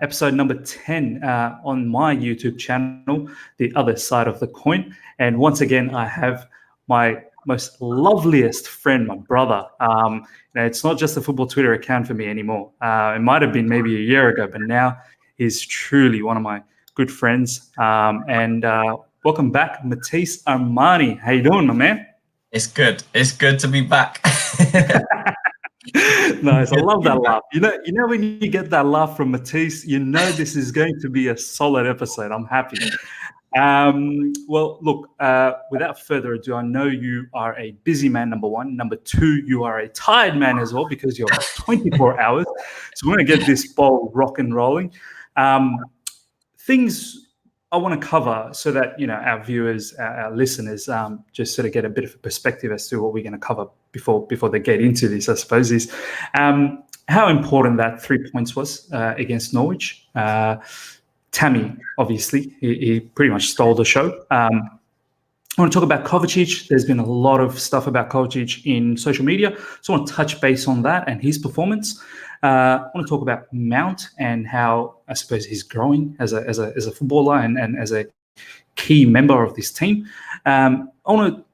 episode number 10 on my YouTube channel, The Other Side of the Coin. And once again, I have my most loveliest friend, my brother. It's not just a football Twitter account for me anymore. It might have been maybe a year ago, but now he's truly one of my good friends. Welcome back, Matisse Armani. How you doing, my man? It's good. It's good to be back. Nice. I love that laugh. You know when you get that laugh from Matisse, you know this is going to be a solid episode. I'm happy. Well, look, without further ado, I know you are a busy man, number one. Number two, you are a tired man as well because you're 24 hours. So we're going to get this ball rock and rolling. Things I want to cover so that, our viewers, our listeners, just sort of get a bit of a perspective as to what we're going to cover before they get into this, I suppose, is how important that 3 points was against Norwich. Tammy, obviously, he pretty much stole the show. I want to talk about Kovacic. There's been a lot of stuff about Kovacic in social media, so I want to touch base on that and his performance. I want to talk about Mount and how I suppose he's growing as a footballer and as a key member of this team. I want to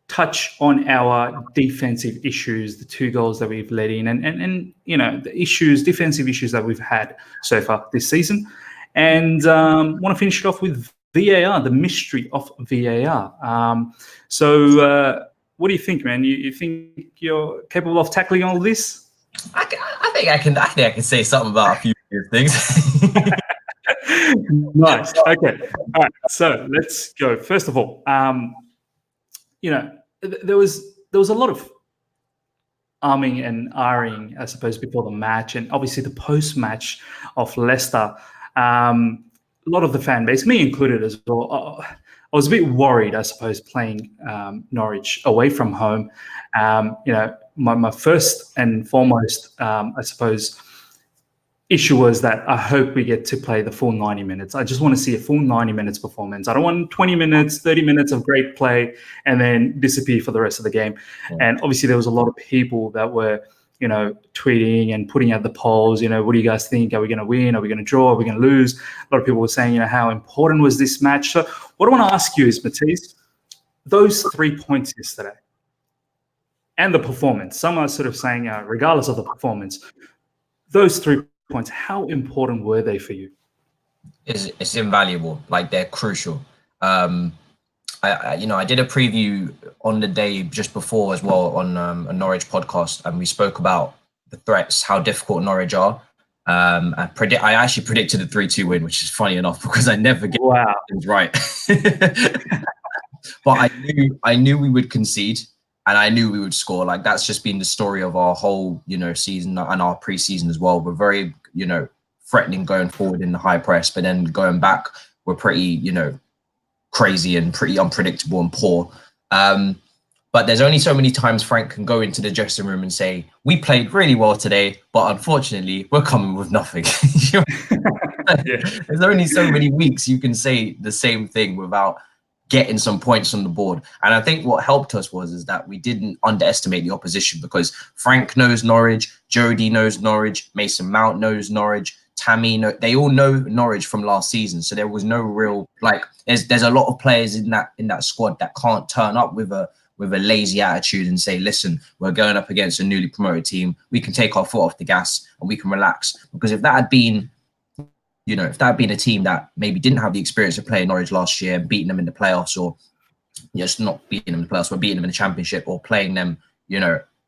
touch on our defensive issues, the 2 goals that we've let in, and the defensive issues that we've had so far this season. And want to finish it off with VAR, the mystery of VAR. So what do you think, man? You think you're capable of tackling all this? I think I can say something about a few things. Nice. Okay. All right. So let's go. First of all, there was a lot of arming and ahhing, I suppose, before the match, and obviously the post-match of Leicester. A lot of the fan base, me included as well, I was a bit worried, I suppose, playing Norwich away from home. My first and foremost, I suppose, issue was that I hope we get to play the full 90 minutes. I just want to see a full 90 minutes performance. I don't want 20 minutes, 30 minutes of great play and then disappear for the rest of the game. Yeah. And obviously there was a lot of people that were, tweeting and putting out the polls, what do you guys think? Are we going to win? Are we going to draw? Are we going to lose? A lot of people were saying, how important was this match? So what I want to ask you is, Matisse, those 3 points yesterday and the performance, some are sort of saying, regardless of the performance, those 3 points, how important were they for you? It's invaluable. Like, they're crucial. I did a preview on the day just before as well on a Norwich podcast, and we spoke about the threats, how difficult Norwich are. I actually predicted a 3-2 win, which is funny enough because I never get things right. But I knew we would concede, and I knew we would score. Like, that's just been the story of our whole season and our pre-season as well. We're very threatening going forward in the high press, but then going back, we're pretty crazy and pretty unpredictable and poor. But there's only so many times Frank can go into the dressing room and say, we played really well today, but unfortunately we're coming with nothing. There's only so many weeks you can say the same thing without getting some points on the board. And I think what helped us is that we didn't underestimate the opposition, because Frank knows Norwich, Jody knows Norwich, Mason Mount knows Norwich, Tammy, they all know Norwich from last season. So there was no real, there's a lot of players in that squad that can't turn up with a lazy attitude and say, listen, we're going up against a newly promoted team. We can take our foot off the gas and we can relax. Because if that had been, a team that maybe didn't have the experience of playing Norwich last year and beating them in the playoffs, or just not beating them in the playoffs, but beating them in the championship, or playing them,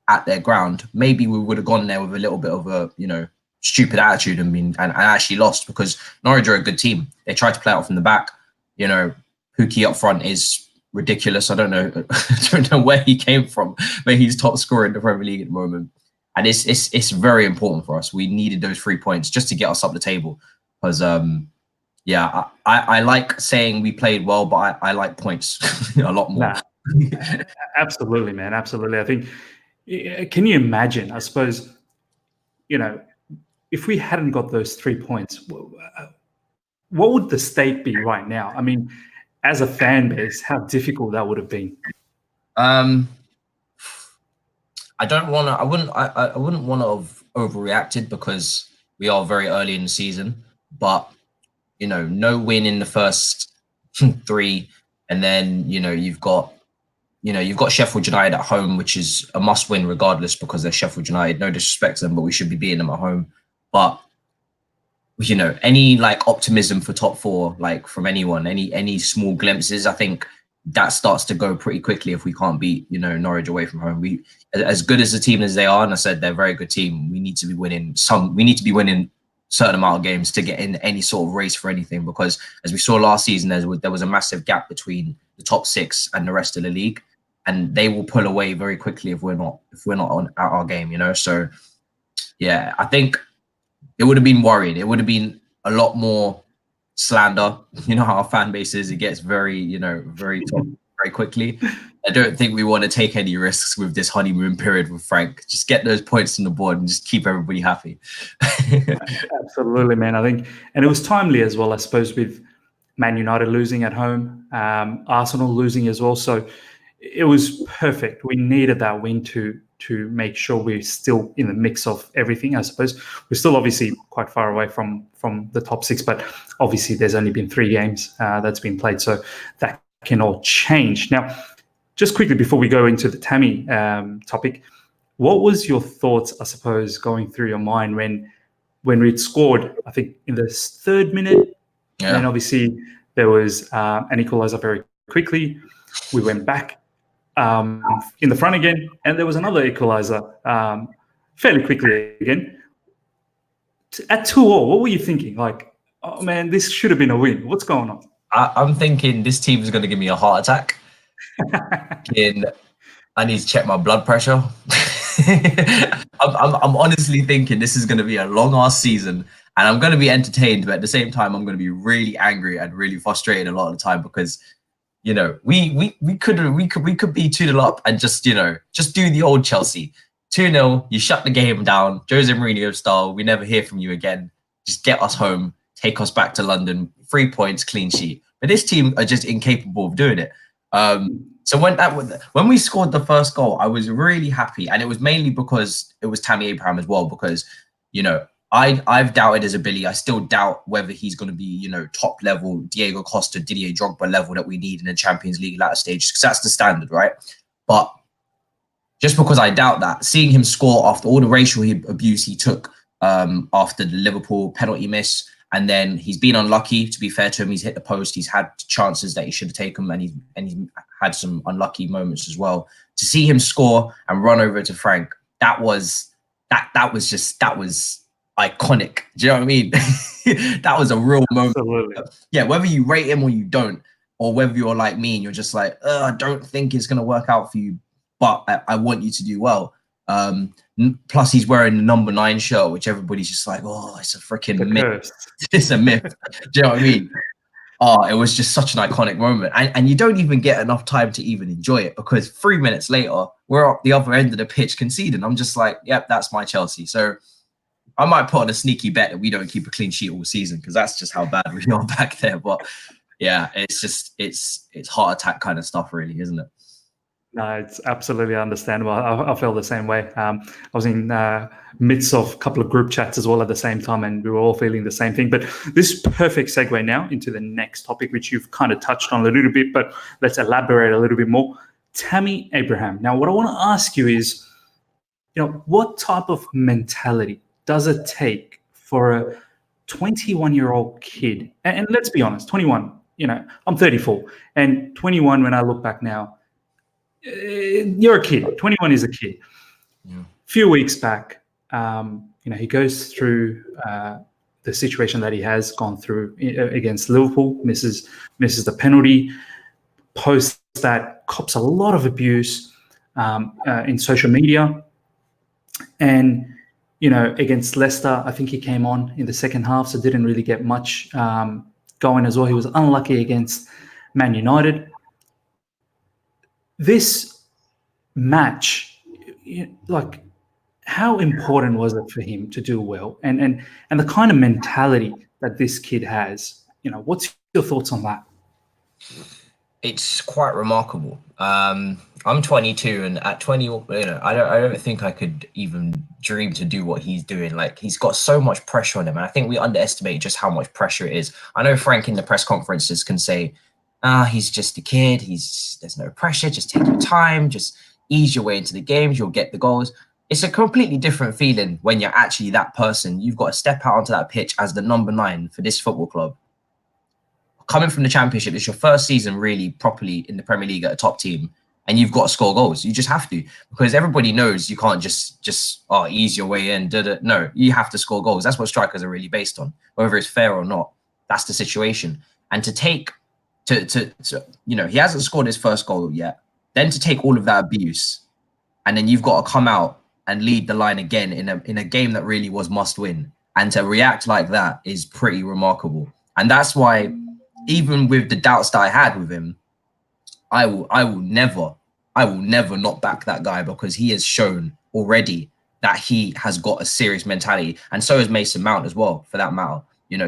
at their ground, maybe we would have gone there with a little bit of a, stupid attitude and actually lost, because Norwich are a good team. They tried to play out from the back. Pukki up front is ridiculous. I don't know where he came from, but he's top scorer in the Premier League at the moment. And it's very important for us. We needed those 3 points just to get us up the table. Because I like saying we played well, but I like points a lot more. Absolutely, man. Absolutely. I think, can you imagine, I suppose, if we hadn't got those 3 points, what would the state be right now? I mean, as a fan base, how difficult that would have been. I wouldn't want to have overreacted, because we are very early in the season, but you know, no win in the first 3, and then you've got Sheffield United at home, which is a must win regardless because they're Sheffield United. No disrespect to them, but we should be beating them at home. But any like optimism for top 4, like from anyone, any small glimpses, I think that starts to go pretty quickly if we can't beat Norwich away from home. We, as good as a team as they are, and I said they're a very good team, we need to be winning certain amount of games to get in any sort of race for anything, because as we saw last season, there was a massive gap between the top 6 and the rest of the league, and they will pull away very quickly if we're not on at our game. So yeah, I think it would have been worrying. It would have been a lot more slander. You know how our fan base is; it gets very very top very quickly. I don't think we want to take any risks with this honeymoon period with Frank. Just get those points on the board and just keep everybody happy. Absolutely, man. I think, and it was timely as well, I suppose, with Man United losing at home, Arsenal losing as well. So it was perfect. We needed that win to make sure we're still in the mix of everything. I suppose we're still obviously quite far away from the top 6, but obviously there's only been 3 games that's been played, so that can all change. Now, just quickly before we go into the Tammy topic, what was your thoughts, I suppose, going through your mind when we'd scored, I think, in the 3rd minute, and then obviously there was an equalizer very quickly. We went back in the front again, and there was another equalizer fairly quickly again. At 2-2, what were you thinking? Like, oh man, this should have been a win. What's going on? I'm thinking this team is going to give me a heart attack. I need to check my blood pressure. I'm honestly thinking this is going to be a long ass season, and I'm going to be entertained, but at the same time, I'm going to be really angry and really frustrated a lot of the time because, we could be 2-0 up and just do the old Chelsea 2-0. You shut the game down, Jose Mourinho style. We never hear from you again. Just get us home, take us back to London, 3 points, clean sheet. But this team are just incapable of doing it. So when we scored the first goal, I was really happy, and it was mainly because it was Tammy Abraham as well. Because I've doubted his ability. I still doubt whether he's going to be top level Diego Costa, Didier Drogba level that we need in the Champions League latter stage, because that's the standard, right? But just because I doubt that, seeing him score after all the racial abuse he took after the Liverpool penalty miss. And then he's been unlucky. To be fair to him, he's hit the post. He's had chances that he should have taken, and he's had some unlucky moments as well. To see him score and run over to Frank, that was iconic. Do you know what I mean? That was a real moment. Absolutely. Yeah, whether you rate him or you don't, or whether you're like me and you're just like, I don't think it's gonna work out for you, but I want you to do well. Plus, he's wearing the number 9 shirt, which everybody's just like, oh, it's a freaking myth. It's a myth. Do you know what I mean? Oh, it was just such an iconic moment. And you don't even get enough time to even enjoy it, because 3 minutes later, we're at the other end of the pitch conceding. I'm just like, yep, that's my Chelsea. So I might put on a sneaky bet that we don't keep a clean sheet all season, because that's just how bad we are back there. But yeah, it's heart attack kind of stuff, really, isn't it? No, it's absolutely understandable. I felt the same way. I was in midst of a couple of group chats as well at the same time, and we were all feeling the same thing. But this is perfect segue now into the next topic, which you've kind of touched on a little bit, but let's elaborate a little bit more. Tammy Abraham. Now, what I want to ask you is, what type of mentality does it take for a 21-year-old kid? And let's be honest, 21, I'm 34, and 21, when I look back now, you're a kid. 21 is a kid. Yeah. A few weeks back, he goes through the situation that he has gone through against Liverpool, misses the penalty, post that cops a lot of abuse in social media, and against Leicester, I think he came on in the second half, so didn't really get much going as well. He was unlucky against Man United. This match, like, how important was it for him to do well, and the kind of mentality that this kid has? What's your thoughts on that? It's quite remarkable. I'm 22, and at 20, I don't think I could even dream to do what he's doing. Like, he's got so much pressure on him, and I think we underestimate just how much pressure it is. I know Frank in the press conferences can say, he's just a kid. There's no pressure. Just take your time. Just ease your way into the games. You'll get the goals. It's a completely different feeling when you're actually that person. You've got to step out onto that pitch as the number 9 for this football club. Coming from the Championship, it's your first season really properly in the Premier League at a top team, and you've got to score goals. You just have to, because everybody knows you can't just ease your way in. No, you have to score goals. That's what strikers are really based on, whether it's fair or not. That's the situation. And to take he hasn't scored his first goal yet. Then to take all of that abuse, and then you've got to come out and lead the line again in a game that really was must win, and to react like that is pretty remarkable. And that's why, even with the doubts that I had with him, I will never not back that guy, because he has shown already that he has got a serious mentality, and so has Mason Mount as well, for that matter.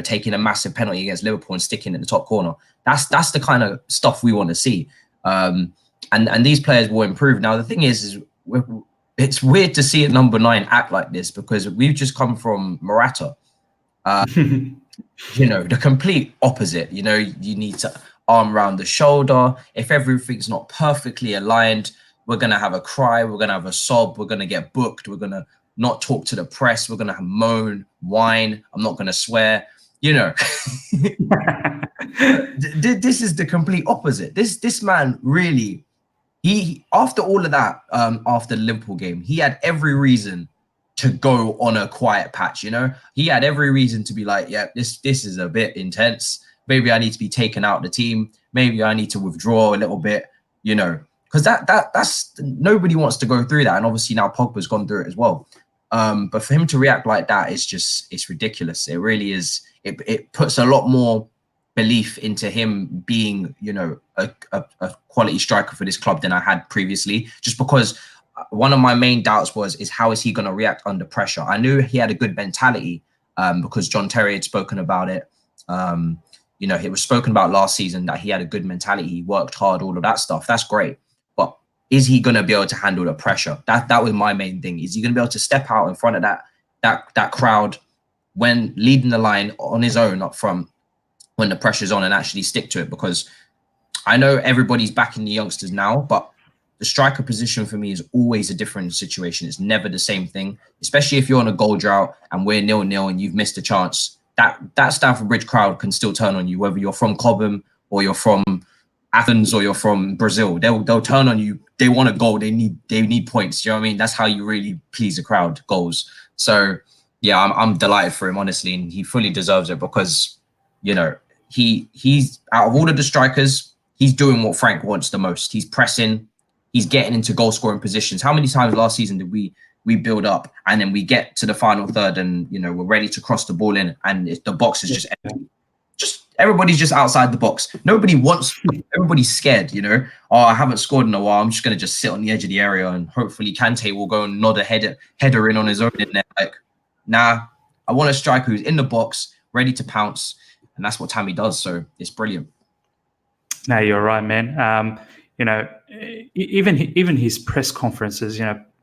Taking a massive penalty against Liverpool and sticking in the top corner. That's the kind of stuff we want to see. And these players will improve. Now the thing is it's weird to see a number 9 act like this, because we've just come from Morata. The complete opposite. You need to arm around the shoulder. If everything's not perfectly aligned, we're going to have a cry. We're going to have a sob. We're going to get booked. We're going to not talk to the press. We're going to moan, whine. I'm not going to swear. This is the complete opposite. This man really, he after all of that, after the Liverpool game, he had every reason to go on a quiet patch. He had every reason to be like, yeah, this is a bit intense. Maybe I need to be taken out of the team. Maybe I need to withdraw a little bit, because that's nobody wants to go through that. And obviously now Pogba's gone through it as well. But for him to react like that, it's ridiculous. It really is. It puts a lot more belief into him being, a quality striker for this club than I had previously, just because one of my main doubts is how is he going to react under pressure? I knew he had a good mentality, because John Terry had spoken about it. It was spoken about last season that he had a good mentality. He worked hard, all of that stuff. That's great. But is he going to be able to handle the pressure? That was my main thing. Is he going to be able to step out in front of that crowd when leading the line on his own up front, when the pressure's on, and actually stick to it? Because I know everybody's backing the youngsters now, but the striker position for me is always a different situation. It's never the same thing, especially if you're on a goal drought and we're 0-0 and you've missed a chance. That Stamford Bridge crowd can still turn on you, whether you're from Cobham or you're from Athens or you're from Brazil. They'll turn on you. They want a goal. They need points. You know what I mean? That's how you really please the crowd. Goals. So yeah, I'm delighted for him, honestly, and he fully deserves it, because he's out of all of the strikers, he's doing what Frank wants the most. He's pressing. He's getting into goal scoring positions. How many times last season did we build up and then we get to the final third and we're ready to cross the ball in and the box is just empty. Everybody's just outside the box. Everybody's scared, Oh, I haven't scored in a while. I'm just going to just sit on the edge of the area and hopefully Kante will go and nod a header in on his own in there. Like, nah, I want a striker who's in the box, ready to pounce. And that's what Tammy does. So it's brilliant. No, you're right, man. Even his press conferences,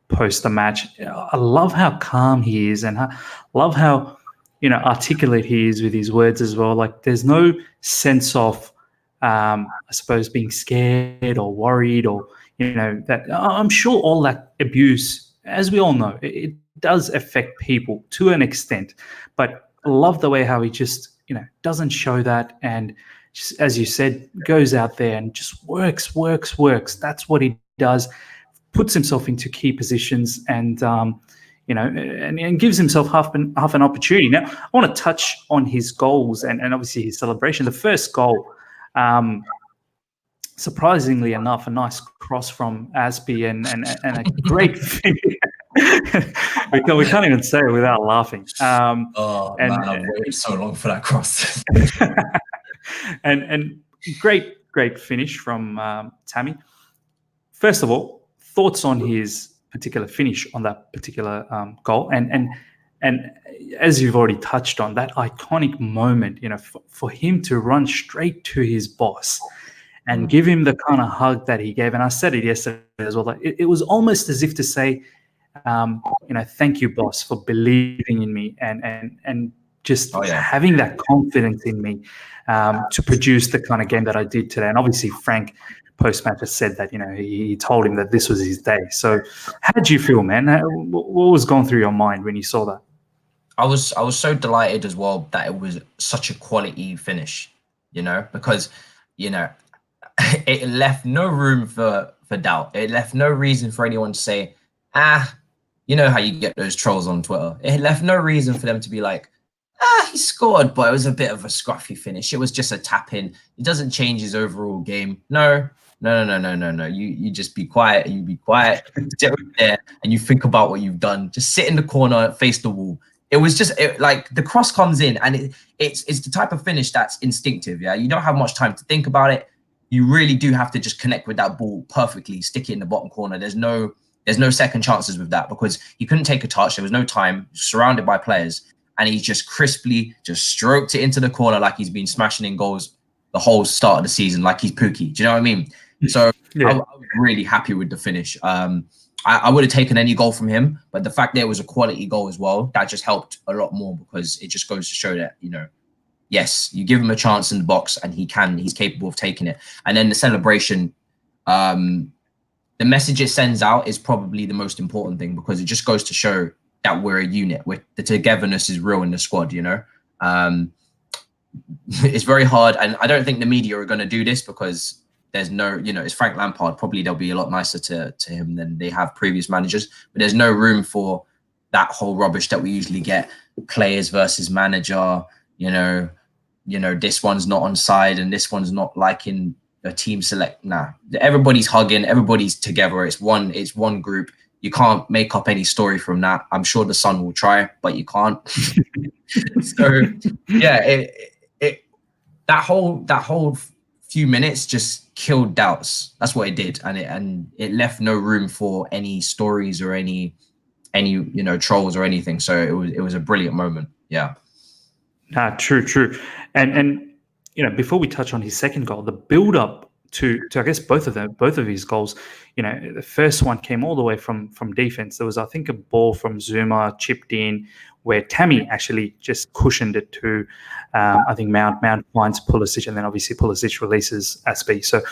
post the match, I love how calm he is, and I love how articulate he is with his words as well. Like, there's no sense of I suppose being scared or worried, or that I'm sure all that abuse, as we all know, it does affect people to an extent, but I love the way how he just doesn't show that, and just, as you said, goes out there and just works. That's what he does. Puts himself into key positions, and and gives himself half an opportunity. Now, I want to touch on his goals and obviously his celebration. The first goal, surprisingly enough, a nice cross from Aspie and a great finish. we can't even say it without laughing. Man, I've waited so long for that cross. and great finish from Tammy. First of all, thoughts on his particular finish on that particular goal, and as you've already touched on, that iconic moment, for him to run straight to his boss and give him the kind of hug that he gave. And I said it yesterday as well. Like it was almost as if to say, thank you, boss, for believing in me and just having that confidence in me to produce the kind of game that I did today. And obviously, Frank post-match has said that he told him that this was his day. So, how did you feel, man? What was going through your mind when you saw that? I was so delighted as well that it was such a quality finish, because it left no room for doubt. It left no reason for anyone to say, you know how you get those trolls on Twitter. It left no reason for them to be like, he scored, but it was a bit of a scruffy finish. It was just a tap in. It doesn't change his overall game. No. You just be quiet. You be quiet. Sit right there and you think about what you've done. Just sit in the corner, face the wall. It was just like the cross comes in, and it's the type of finish that's instinctive. Yeah, you don't have much time to think about it. You really do have to just connect with that ball perfectly, stick it in the bottom corner. There's no second chances with that because he couldn't take a touch. There was no time, surrounded by players, and he just crisply just stroked it into the corner like he's been smashing in goals the whole start of the season, like he's Pookie. Do you know what I mean? So I was really happy with the finish. I would have taken any goal from him, but the fact that it was a quality goal as well, that just helped a lot more because it just goes to show that, yes, you give him a chance in the box and he's capable of taking it. And then the celebration, the message it sends out is probably the most important thing because it just goes to show that we're a unit. The togetherness is real in the squad, It's very hard. And I don't think the media are going to do this because there's no, it's Frank Lampard. Probably they'll be a lot nicer to him than they have previous managers. But there's no room for that whole rubbish that we usually get. Players versus manager, this one's not on side and this one's not liking a team select. Nah, everybody's hugging, everybody's together. It's one group. You can't make up any story from that. I'm sure the Sun will try, but you can't. So yeah, that whole few minutes just killed doubts. That's what it did, and it left no room for any stories or any trolls or anything. So it was a brilliant moment. Yeah. True. And before we touch on his second goal, the build up to I guess both of his goals, the first one came all the way from defense. There was, I think, a ball from Zuma chipped in where Tammy actually just cushioned it to, I think Mount finds Pulisic, and then obviously Pulisic releases Aspie. So,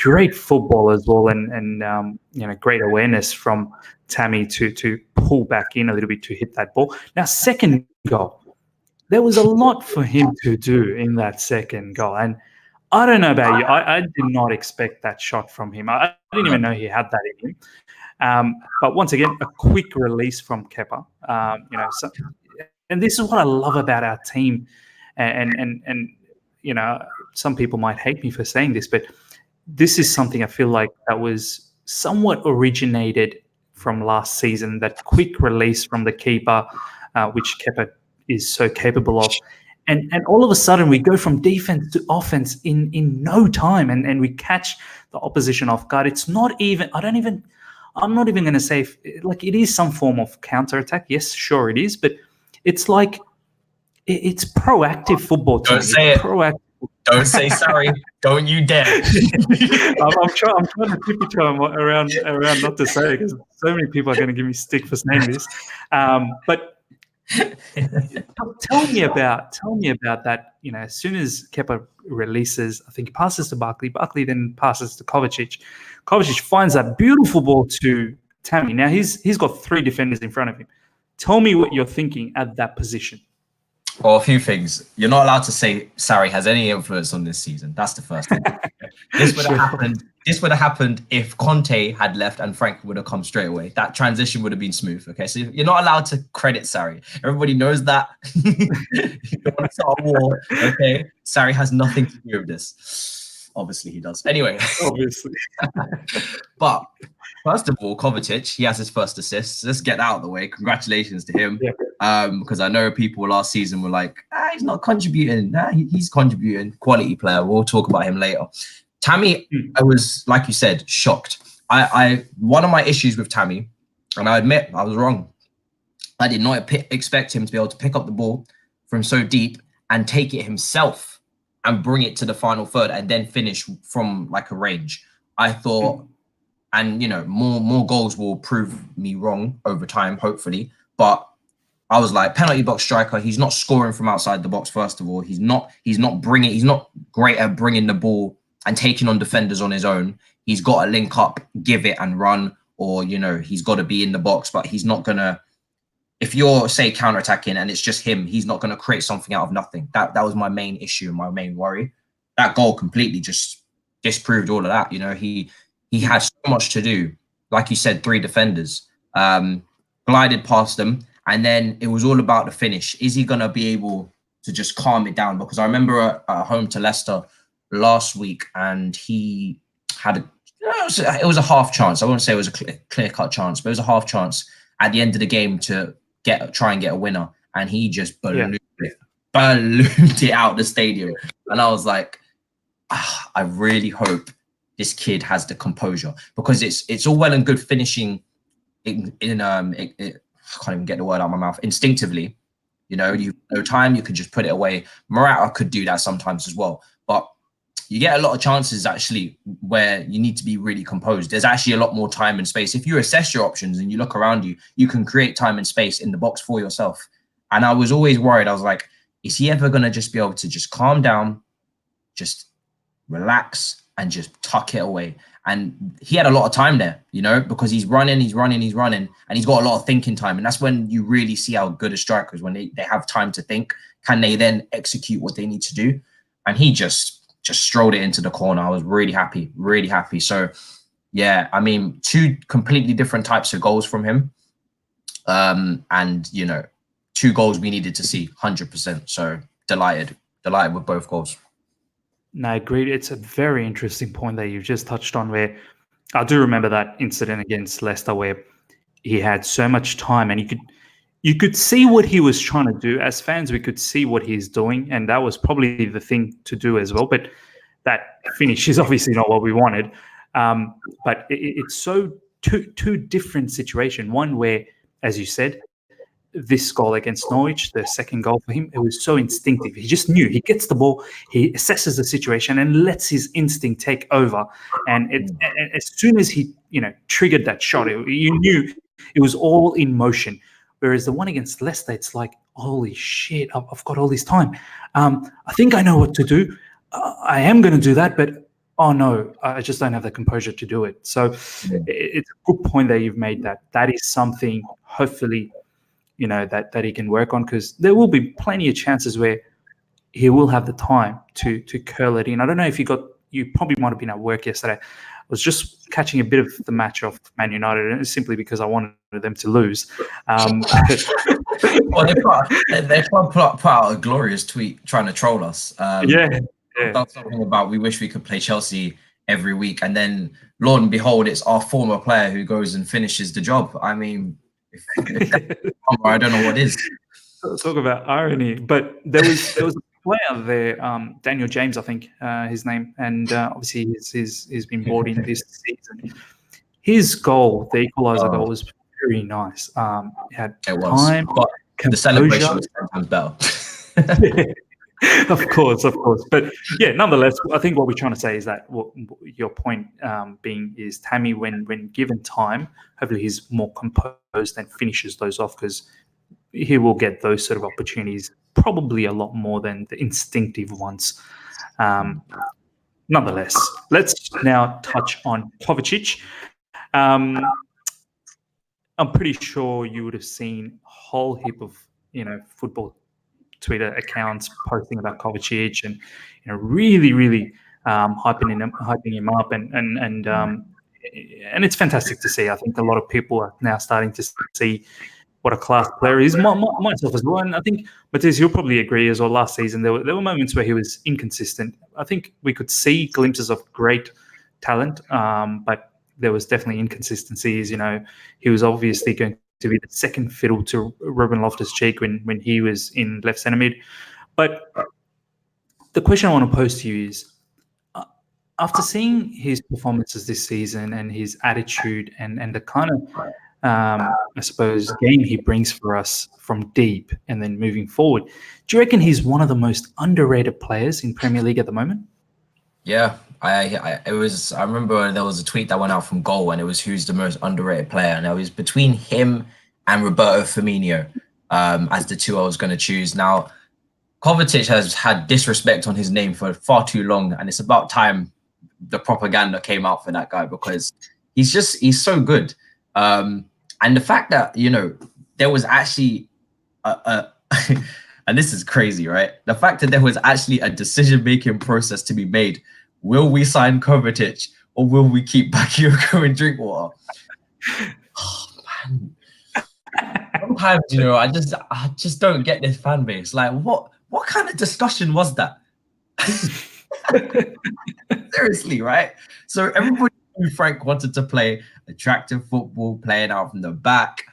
great football as well, and great awareness from Tammy to pull back in a little bit to hit that ball. Now, second goal, there was a lot for him to do in that second goal, and I don't know about you. I did not expect that shot from him. I didn't even know he had that in him. But once again, a quick release from Kepa. And this is what I love about our team. And some people might hate me for saying this, but this is something I feel like that was somewhat originated from last season. That quick release from the keeper, which Kepa is so capable of. And all of a sudden we go from defense to offense in no time, and we catch the opposition off guard. It's not even, I'm not even going to say it is some form of counterattack. Yes, sure it is, but it's like it's proactive football. Don't say it. Proactive. Don't say sorry. Don't you dare. I'm trying to tiptoe around not to say it because so many people are going to give me stick for saying this. But tell me about that. As soon as Kepa releases, I think he passes to Barkley. Barkley then passes to Kovacic. Kovacic finds that beautiful ball to Tammy. Now he's got three defenders in front of him. Tell me what you're thinking at that position. Well, a few things. You're not allowed to say Sarri has any influence on this season. That's the first thing. This would have happened. This would have happened if Conte had left and Frank would have come straight away. That transition would have been smooth. Okay, so you're not allowed to credit Sarri. Everybody knows that. You don't want to start a war. Okay, Sarri has nothing to do with this. Obviously, he does. Anyway, obviously. But first of all, Kovacic, he has his first assist. Let's get that out of the way. Congratulations to him. Yeah. Because I know people last season were like, he's not contributing. He's contributing. Quality player. We'll talk about him later. Tammy, I was, like you said, shocked. One of my issues with Tammy, and I admit I was wrong. I did not expect him to be able to pick up the ball from so deep and take it himself and bring it to the final third and then finish from like a range. I thought, And more goals will prove me wrong over time, hopefully. But I was like, penalty box striker. He's not scoring from outside the box. First of all, he's not great at bringing the ball and taking on defenders on his own. He's got to link up, give it and run, or he's got to be in the box. But he's not gonna. If you're say counter-attacking and it's just him, he's not gonna create something out of nothing. That was my main issue and my main worry. That goal completely just disproved all of that. He had so much to do. Like you said, 3 defenders glided past them. And then it was all about the finish. Is he going to be able to just calm it down? Because I remember at home to Leicester last week, and he had it was a half chance. I wouldn't say it was a clear-cut chance, but it was a half chance at the end of the game to try and get a winner. And he just ballooned it out the stadium. And I was like, I really hope this kid has the composure, because it's all well and good finishing I can't even get the word out of my mouth. Instinctively, you no time, you can just put it away. Morata could do that sometimes as well, but you get a lot of chances actually where you need to be really composed. There's actually a lot more time and space. If you assess your options and you look around you, you can create time and space in the box for yourself. And I was always worried. I was like, is he ever going to just be able to just calm down, just relax and just tuck it away? And he had a lot of time there, because he's running, and he's got a lot of thinking time. And that's when you really see how good a striker is, when they have time to think. Can they then execute what they need to do? And he just strolled it into the corner. I was really happy, really happy. So, yeah, I mean, 2 completely different types of goals from him. And, 2 goals we needed to see, 100%. So delighted with both goals. No, agreed. It's a very interesting point that you've just touched on, where I do remember that incident against Leicester where he had so much time, and you could see what he was trying to do. As fans, we could see what he's doing, and that was probably the thing to do as well. But that finish is obviously not what we wanted. But it's so two different situations. One where, as you said, this goal against Norwich, the second goal for him, it was so instinctive. He just knew. He gets the ball, he assesses the situation and lets his instinct take over. And as soon as he, triggered that shot, you knew it was all in motion. Whereas the one against Leicester, it's like, holy shit, I've got all this time. I think I know what to do. I am going to do that, but oh no, I just don't have the composure to do it. So it's a good point that you've made, that is something, hopefully, that he can work on, because there will be plenty of chances where he will have the time to curl it in. I don't know if you probably might have been at work yesterday. I was just catching a bit of the match of Man United, and it's simply because I wanted them to lose. Well, they put out a glorious tweet trying to troll us. That's something about, we wish we could play Chelsea every week, and then lo and behold, it's our former player who goes and finishes the job. I mean, I don't know what is. Talk about irony. But there was a player there, Daniel James, I think his name, and obviously he's been brought in this season. His goal, the equaliser goal, was very nice. Had time, but the celebration was sometimes better. Of course. But yeah, nonetheless, I think what we're trying to say is that your point being is Tammy, when given time, hopefully he's more composed and finishes those off, because he will get those sort of opportunities probably a lot more than the instinctive ones. Nonetheless, let's now touch on Kovacic. I'm pretty sure you would have seen a whole heap of football Twitter accounts posting about Kovacic and really hyping him up, and it's fantastic to see. I think a lot of people are now starting to see what a class player he is. Myself as well, and I think Matisse, you'll probably agree as well. Last season there were moments where he was inconsistent. I think we could see glimpses of great talent, but there was definitely inconsistencies. He was obviously going to be the second fiddle to Ruben Loftus-Cheek when he was in left centre mid. But the question I want to pose to you is, after seeing his performances this season and his attitude and the kind of, I suppose, game he brings for us from deep and then moving forward, do you reckon he's one of the most underrated players in Premier League at the moment? Yeah, I remember there was a tweet that went out from Goal, and it was who's the most underrated player, and it was between him and Roberto Firmino as the two I was going to choose. Now, Kovacic has had disrespect on his name for far too long, and it's about time the propaganda came out for that guy, because he's so good. And the fact that, you know, there was actually a and this is crazy, right? The fact that there was actually a decision-making process to be made. Will we sign Kovacic or will we keep Bakayoko and Drinkwater? Oh, man. Sometimes, you know, I just don't get this fan base. Like, what kind of discussion was that? Seriously, right? So everybody knew Frank wanted to play attractive football, playing out from the back,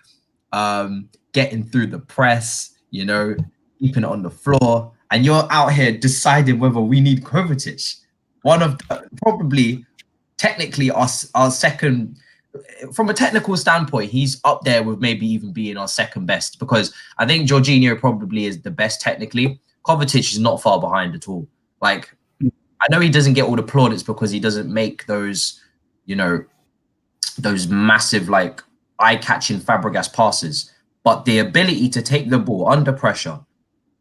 getting through the press, you know, keeping it on the floor, and you're out here deciding whether we need Kovacic. One of probably technically our second, from a technical standpoint, he's up there with maybe even being our second best, because I think Jorginho probably is the best technically. Kovacic is not far behind at all. Like, I know he doesn't get all the plaudits because he doesn't make those, you know, those massive, like, eye-catching Fabregas passes, but the ability to take the ball under pressure,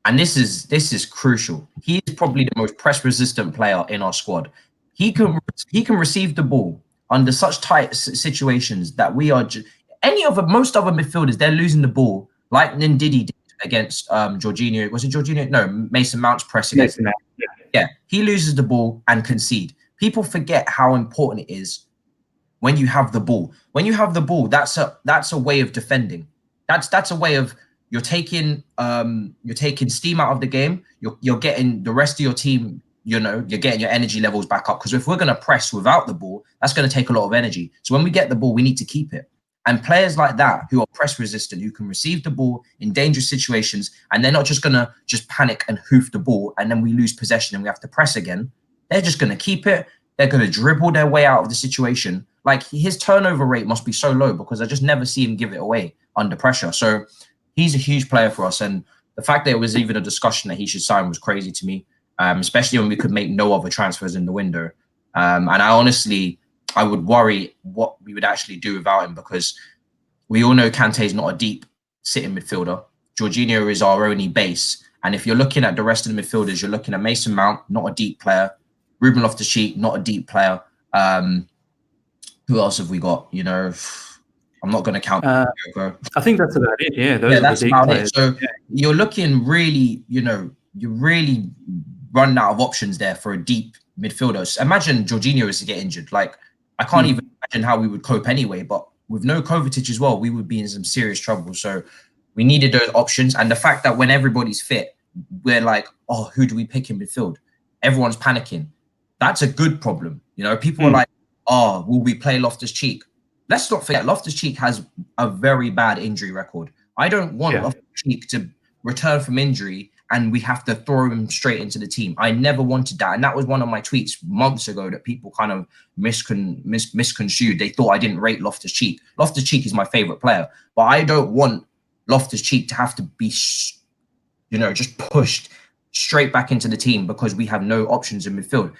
and this is crucial. He is probably the most press-resistant player in our squad. He can receive the ball under such tight situations that we are most other midfielders, they're losing the ball like Ndidi did against Jorginho. Was it Jorginho? No, Mason Mount's press against him. Yeah, he loses the ball and concede. People forget how important it is when you have the ball. When you have the ball, that's a way of defending. That's a way of you're taking steam out of the game. You're getting the rest of your team, you know, you're getting your energy levels back up. Because if we're going to press without the ball, that's going to take a lot of energy. So when we get the ball, we need to keep it. And players like that who are press resistant, who can receive the ball in dangerous situations, and they're not just going to just panic and hoof the ball and then we lose possession and we have to press again. They're just going to keep it. They're going to dribble their way out of the situation. Like, his turnover rate must be so low because I just never see him give it away under pressure. So he's a huge player for us. And the fact that it was even a discussion that he should sign was crazy to me, especially when we could make no other transfers in the window. And I would worry what we would actually do without him, because we all know Kante is not a deep sitting midfielder. Jorginho is our only base. And if you're looking at the rest of the midfielders, you're looking at Mason Mount, not a deep player. Ruben Loftus-Cheek, not a deep player. Who else have we got? You know, I'm not going to count. I think that's about it. Yeah, those are that's the big about players. it. So you're looking really, you know, you're really running out of options there for a deep midfielder. So imagine Jorginho is to get injured. Like, I can't even imagine how we would cope anyway. But with no Kovacic as well, we would be in some serious trouble. So we needed those options. And the fact that when everybody's fit, we're like, oh, who do we pick in midfield? Everyone's panicking. That's a good problem. You know, people are like, oh, will we play Loftus-Cheek? Let's not forget, Loftus-Cheek has a very bad injury record. I don't want Loftus-Cheek to return from injury and we have to throw him straight into the team. I never wanted that. And that was one of my tweets months ago that people kind of misconstrued. They thought I didn't rate Loftus-Cheek. Loftus-Cheek is my favorite player, but I don't want Loftus-Cheek to have to be, you know, just pushed straight back into the team because we have no options in midfield.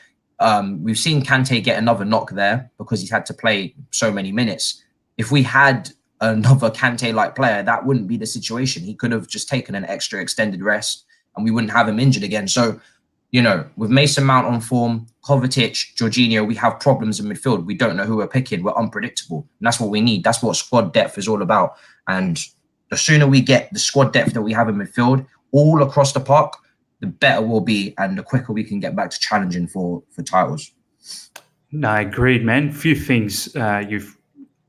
We've seen Kante get another knock there because he's had to play so many minutes. If we had another Kante-like player, that wouldn't be the situation. He could have just taken an extra extended rest and we wouldn't have him injured again. So, you know, with Mason Mount on form, Kovacic, Jorginho, we have problems in midfield. We don't know who we're picking. We're unpredictable. And that's what we need. That's what squad depth is all about. And the sooner we get the squad depth that we have in midfield all across the park, the better we'll be and the quicker we can get back to challenging for titles. No, agreed, man. A few things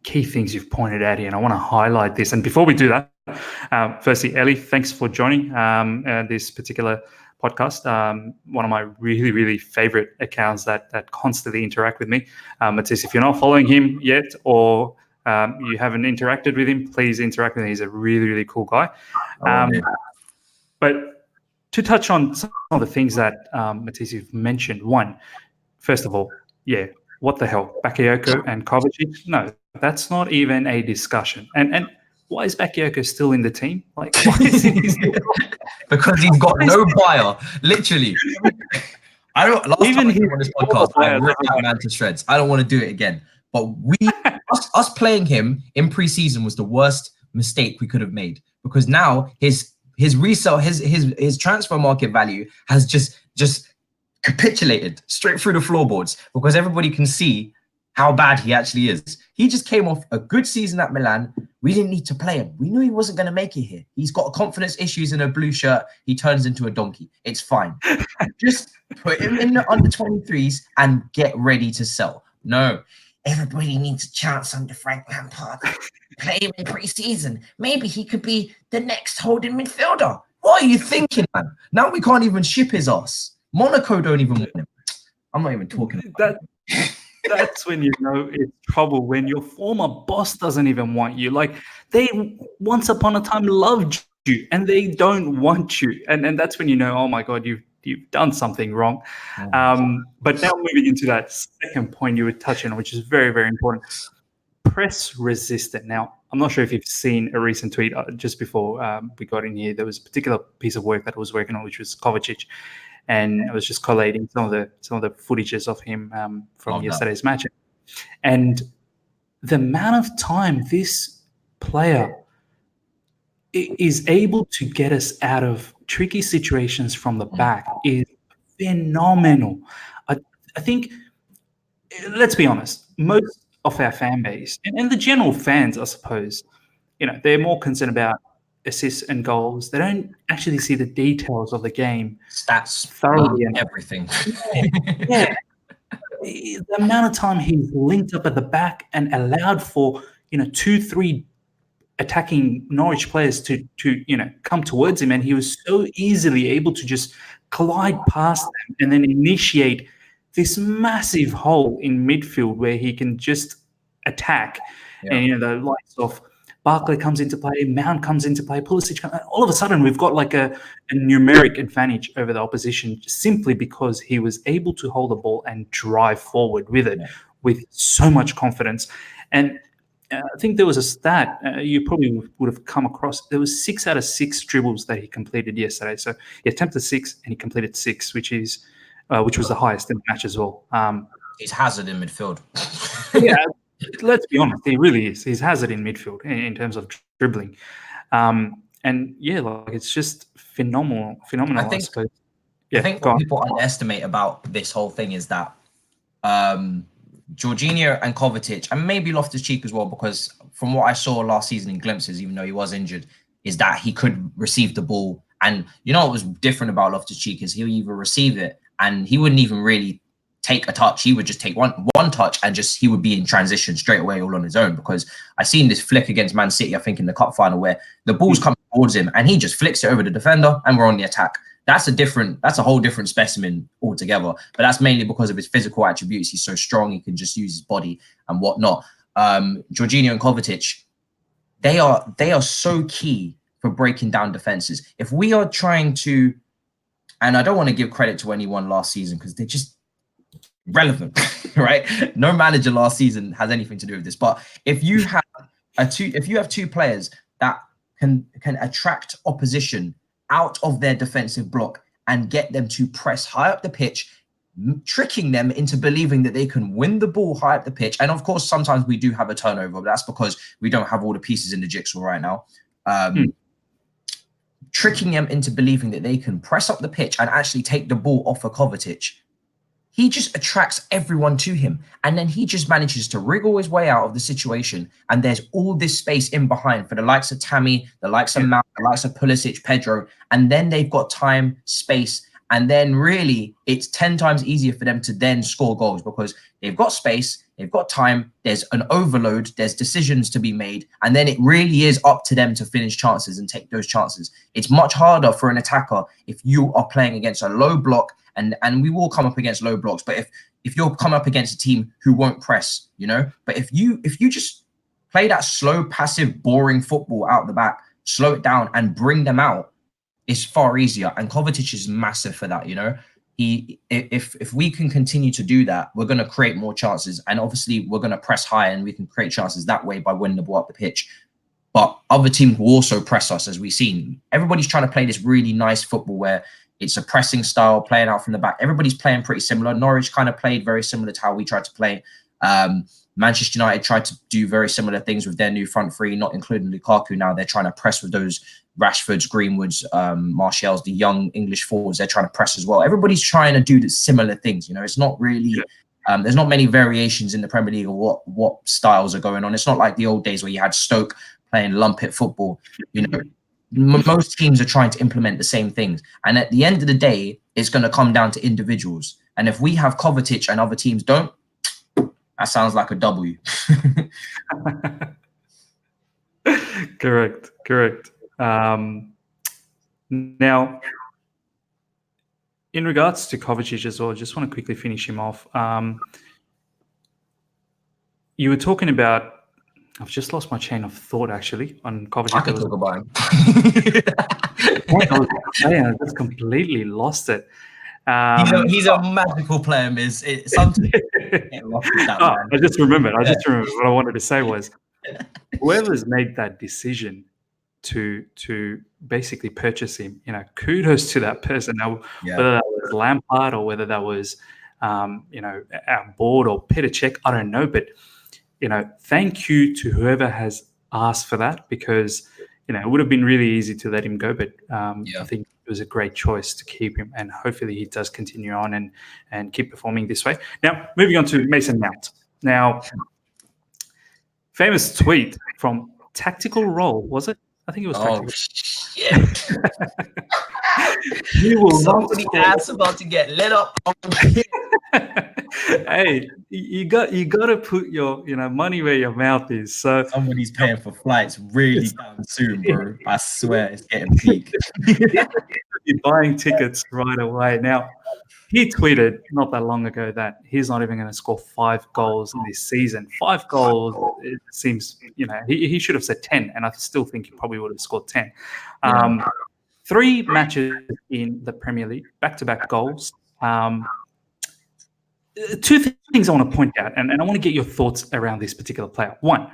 key things you've pointed out here, and I want to highlight this. And before we do that, firstly, Ellie, thanks for joining this particular podcast. One of my really, really favorite accounts that constantly interact with me. Matisse, if you're not following him yet or you haven't interacted with him, please interact with him. He's a really, really cool guy. But to touch on some of the things that Matisse, you've mentioned, first of all, what the hell? Bakayoko and Kovacic? No, that's not even a discussion. And why is Bakayoko still in the team? Like, why is he because he's got no buyer, literally. I don't. Last Even time I his came on this former podcast, I players ripped are that man to shreds. I don't want to do it again. But us playing him in preseason was the worst mistake we could have made, because now his resale, his transfer market value has just capitulated straight through the floorboards, because everybody can see how bad he actually is. He just came off a good season at Milan. We didn't need to play him. We knew he wasn't going to make it here. He's got confidence issues in a blue shirt. He turns into a donkey. It's fine. Just put him in the under 23s and get ready to sell. No, everybody needs a chance under Frank Lampard. Play him in pre-season. Maybe he could be the next holding midfielder. What are you thinking, man? Now we can't even ship his ass. Monaco don't even want him. I'm not even talking about that. That's when you know it's trouble, when your former boss doesn't even want you. Like, they once upon a time loved you and they don't want you. And that's when you know, oh my God, you've done something wrong. But now moving into that second point you were touching on, which is very, very important. Press resistant. Now, I'm not sure if you've seen a recent tweet just before we got in here. There was a particular piece of work that I was working on, which was Kovacic. And I was just collating some of the footages of him from yesterday's match, and the amount of time this player is able to get us out of tricky situations from the back is phenomenal. I think, let's be honest, most of our fan base and the general fans, I suppose, they're more concerned about assists and goals. They don't actually see the details of the game, stats, thoroughly, and everything. Yeah, the amount of time he's linked up at the back and allowed for 2-3 attacking Norwich players to come towards him, and he was so easily able to just glide past them and then initiate this massive hole in midfield where he can just attack. And the likes of Barkley comes into play, Mount comes into play, Pulisic. All of a sudden, we've got like a numeric advantage over the opposition simply because he was able to hold the ball and drive forward with it with so much confidence. And I think there was a stat you probably would have come across. There was 6 out of 6 dribbles that he completed yesterday. So he attempted 6 and he completed 6, which was the highest in the match as well. He's hazard in midfield. Yeah. Let's be honest, he really is. He's hazard in midfield in terms of dribbling. And yeah, like, it's just phenomenal. I think what people underestimate about this whole thing is that Jorginho and Kovacic, and maybe Loftus-Cheek as well, because from what I saw last season in glimpses, even though he was injured, is that he could receive the ball. And what was different about Loftus-Cheek is he'll either receive it and he wouldn't even really take a touch. He would just take one touch and he would be in transition straight away all on his own, because I seen this flick against Man City, I think in the cup final, where the ball's coming towards him and he just flicks it over the defender and we're on the attack. That's a whole different specimen altogether. But that's mainly because of his physical attributes. He's so strong, he can just use his body and whatnot. Jorginho and Kovacic, they are so key for breaking down defenses. If we are trying to, and I don't want to give credit to anyone last season because they're just relevant, right? No manager last season has anything to do with this. But if you have two players that can attract opposition out of their defensive block and get them to press high up the pitch, tricking them into believing that they can win the ball high up the pitch. And of course, sometimes we do have a turnover, but that's because we don't have all the pieces in the jigsaw right now. Tricking them into believing that they can press up the pitch and actually take the ball off of Kovacic. He just attracts everyone to him. And then he just manages to wriggle his way out of the situation. And there's all this space in behind for the likes of Tammy, the likes of Mount, the likes of Pulisic, Pedro. And then they've got time, space. And then really, it's 10 times easier for them to then score goals because they've got space, they've got time, there's an overload, there's decisions to be made. And then it really is up to them to finish chances and take those chances. It's much harder for an attacker if you are playing against a low block. And we will come up against low blocks, but if you're coming up against a team who won't press, but if you just play that slow, passive, boring football out the back, slow it down and bring them out, it's far easier. And Kovacic is massive for that. If we can continue to do that, we're going to create more chances, and obviously we're going to press high, and we can create chances that way by winning the ball up the pitch. But other teams will also press us, as we've seen. Everybody's trying to play this really nice football where It's a pressing style, playing out from the back. Everybody's playing pretty similar. Norwich kind of played very similar to how we tried to play. Manchester United tried to do very similar things with their new front three, not including Lukaku. Now they're trying to press with those Rashfords, Greenwoods, Martials, the young English forwards. They're trying to press as well. Everybody's trying to do the similar things. You know, it's not really. There's not many variations in the Premier League of what styles are going on. It's not like the old days where you had Stoke playing lumpet football. You know, most teams are trying to implement the same things. And at the end of the day, it's going to come down to individuals. And if we have Kovacic and other teams don't, that sounds like a W. Correct. Now, in regards to Kovacic as well, I just want to quickly finish him off. You were talking about, I've just lost my chain of thought actually on Kovacic. I could talk about him. I just completely lost it. He's a magical player, Miz. Sometimes I just remembered. What I wanted to say was, whoever's made that decision to basically purchase him, you know, kudos to that person. Now, whether that was Lampard or whether that was, you know, our board or Petr Cech, I don't know, but you know, thank you to whoever has asked for that, because you know it would have been really easy to let him go, but I think it was a great choice to keep him, and hopefully he does continue on and keep performing this way. Now, moving on to Mason Mount. Now, famous tweet from Tactical Roll, was it? I think it was Tactical. You will somebody ass about to get lit up. Hey, you got to put your money where your mouth is. So somebody's paying for flights really damn soon, bro. I swear it's getting peak. You're buying tickets right away. Now, he tweeted not that long ago that he's not even going to score 5 goals in this season. 5 goals, it seems, you know, he should have said 10, and I still think he probably would have scored 10. 3 matches in the Premier League, back-to-back goals. 2 things I want to point out, and I want to get your thoughts around this particular player. 1,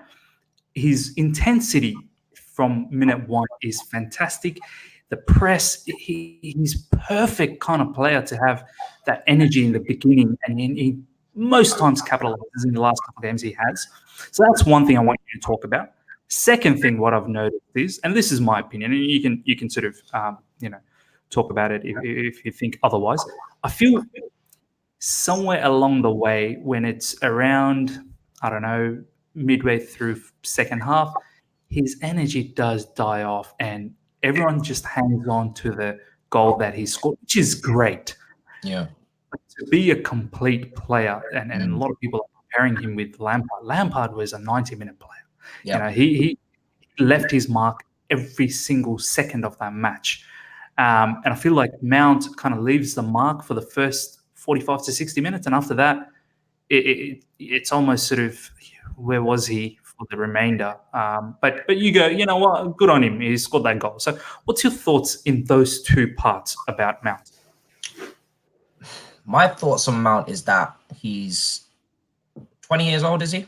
his intensity from minute 1 is fantastic. The press, he's perfect kind of player to have that energy in the beginning, and he most times capitalizes in the last couple of games he has. So that's one thing I want you to talk about. Second thing, what I've noticed is, and this is my opinion, and you can sort of talk about it if you think otherwise. I feel somewhere along the way, when it's around, I don't know, midway through second half, his energy does die off, and everyone just hangs on to the goal that he scored, which is great. Yeah. But to be a complete player, and a lot of people are comparing him with Lampard. Lampard was a 90-minute player. Yep. You know, he left his mark every single second of that match. And I feel like Mount kind of leaves the mark for the first 45 to 60 minutes. And after that, it's almost sort of, where was he for the remainder? But you go, you know what, good on him. He scored that goal. So what's your thoughts in those 2 parts about Mount? My thoughts on Mount is that he's 20 years old, is he?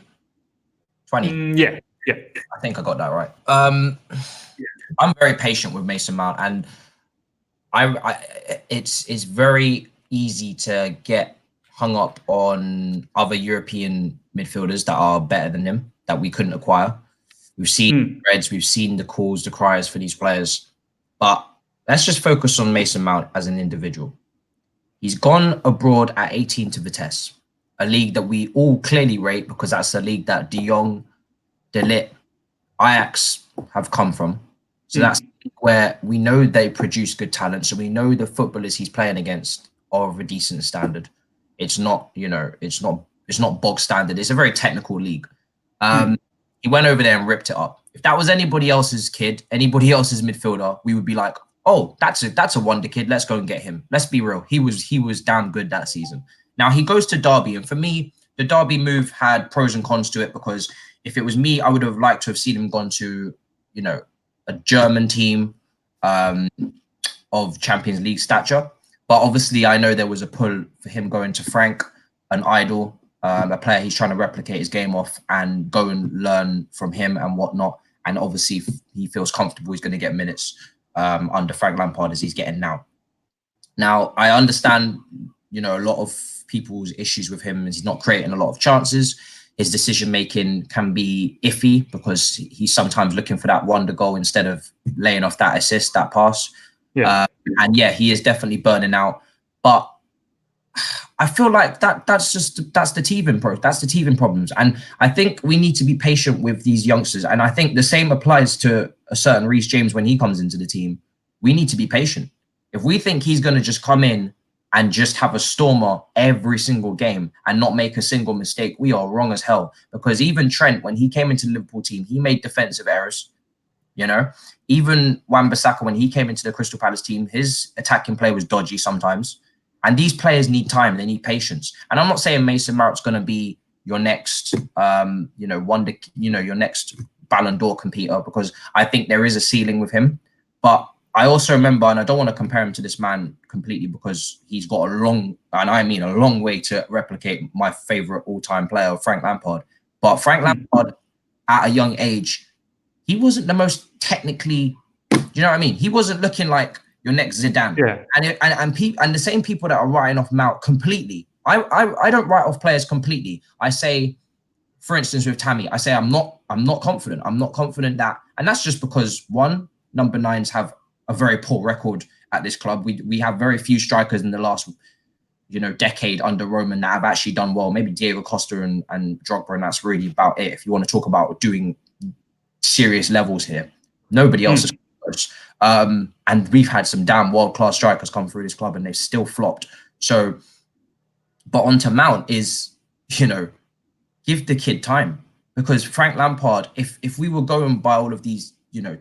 20. Yeah. I think I got that right. I'm very patient with Mason Mount, and it's very easy to get hung up on other European midfielders that are better than him, that we couldn't acquire. We've seen Reds, we've seen the calls, the cries for these players, but let's just focus on Mason Mount as an individual. He's gone abroad at 18 to Vitesse, a league that we all clearly rate, because that's a league that De Jong, De Ligt, Ajax have come from. So that's where we know they produce good talent. So we know the footballers he's playing against are of a decent standard. It's not, you know, it's not bog standard. It's a very technical league. He went over there and ripped it up. If that was anybody else's kid, anybody else's midfielder, we would be like, oh, that's a wonder kid. Let's go and get him. Let's be real. He was damn good that season. Now he goes to Derby, and for me, the Derby move had pros and cons to it, because if it was me, I would have liked to have seen him gone to, you know, a German team of Champions League stature. But obviously, I know there was a pull for him going to Frank, an idol, a player he's trying to replicate his game off and go and learn from him and whatnot. And obviously, he feels comfortable he's going to get minutes under Frank Lampard as he's getting now. Now, I understand, a lot of people's issues with him is he's not creating a lot of chances. His decision making can be iffy because he's sometimes looking for that wonder goal instead of laying off that assist, that pass. Yeah. And yeah, he is definitely burning out. But I feel like that's the teething that's the teething problems. And I think we need to be patient with these youngsters. And I think the same applies to a certain Reece James when he comes into the team. We need to be patient. If we think he's going to just come in and just have a stormer every single game and not make a single mistake, we are wrong as hell. Because even Trent, when he came into the Liverpool team, he made defensive errors. Even Wan-Bissaka, when he came into the Crystal Palace team, his attacking play was dodgy sometimes. And these players need time, they need patience. And I'm not saying Mason Mount's going to be your next, wonder, your next Ballon d'Or competitor, because I think there is a ceiling with him. But I also remember, and I don't want to compare him to this man completely because he's got a long way to replicate my favorite all-time player, Frank Lampard. But Frank Lampard, at a young age, he wasn't the most technically, you know what I mean? He wasn't looking like your next Zidane. Yeah. And the same people that are writing off Mount completely. I don't write off players completely. I say, for instance, with Tammy, I say I'm not confident. I'm not confident that, and that's just because one, number 9s have a very poor record at this club. We have very few strikers in the last decade under Roman that have actually done well. Maybe Diego Costa and Drogba, and that's really about it. If you want to talk about doing serious levels here, nobody else is close. And we've had some damn world-class strikers come through this club and they've still flopped. So, but onto Mount is, give the kid time, because Frank Lampard, if we were going by all of these,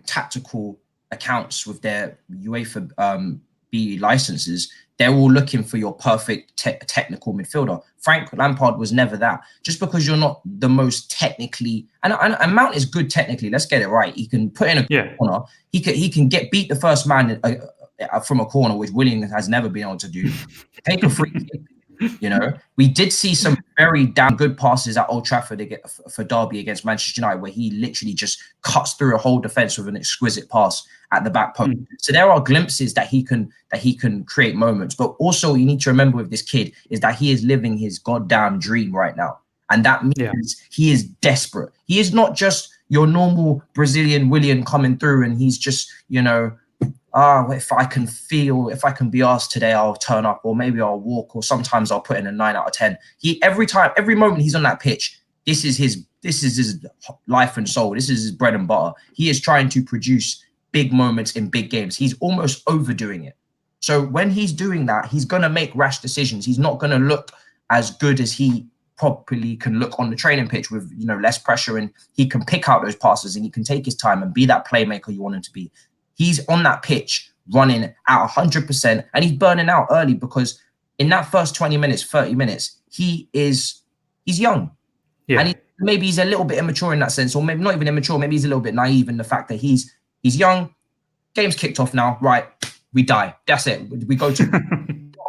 tactical accounts with their UEFA B licenses, they're all looking for your perfect technical midfielder. Frank Lampard was never that. Just because you're not the most technically, and Mount is good technically. Let's get it right. He can put in a corner. He can beat the first man from a corner, which Willian has never been able to do. Take a free kick. We did see some very damn good passes at Old Trafford for Derby against Manchester United, where he literally just cuts through a whole defense with an exquisite pass at the back post. So there are glimpses that he can create moments. But also, you need to remember with this kid is that he is living his goddamn dream right now, and that means he is desperate. He is not just your normal Brazilian Willian coming through, and he's just if I can be asked today, I'll turn up, or maybe I'll walk, or sometimes I'll put in a 9 out of 10. Every moment he's on that pitch, this is his life and soul. This is his bread and butter. He is trying to produce big moments in big games. He's almost overdoing it. So when he's doing that, he's going to make rash decisions. He's not going to look as good as he properly can look on the training pitch with, less pressure, and he can pick out those passes and he can take his time and be that playmaker you want him to be. He's on that pitch running at 100%, and he's burning out early because in that first 20 minutes, 30 minutes, he's young. Yeah. And maybe he's a little bit immature in that sense, or maybe not even immature. Maybe he's a little bit naive in the fact that he's young. Game's kicked off now. Right. We die. That's it. We go to...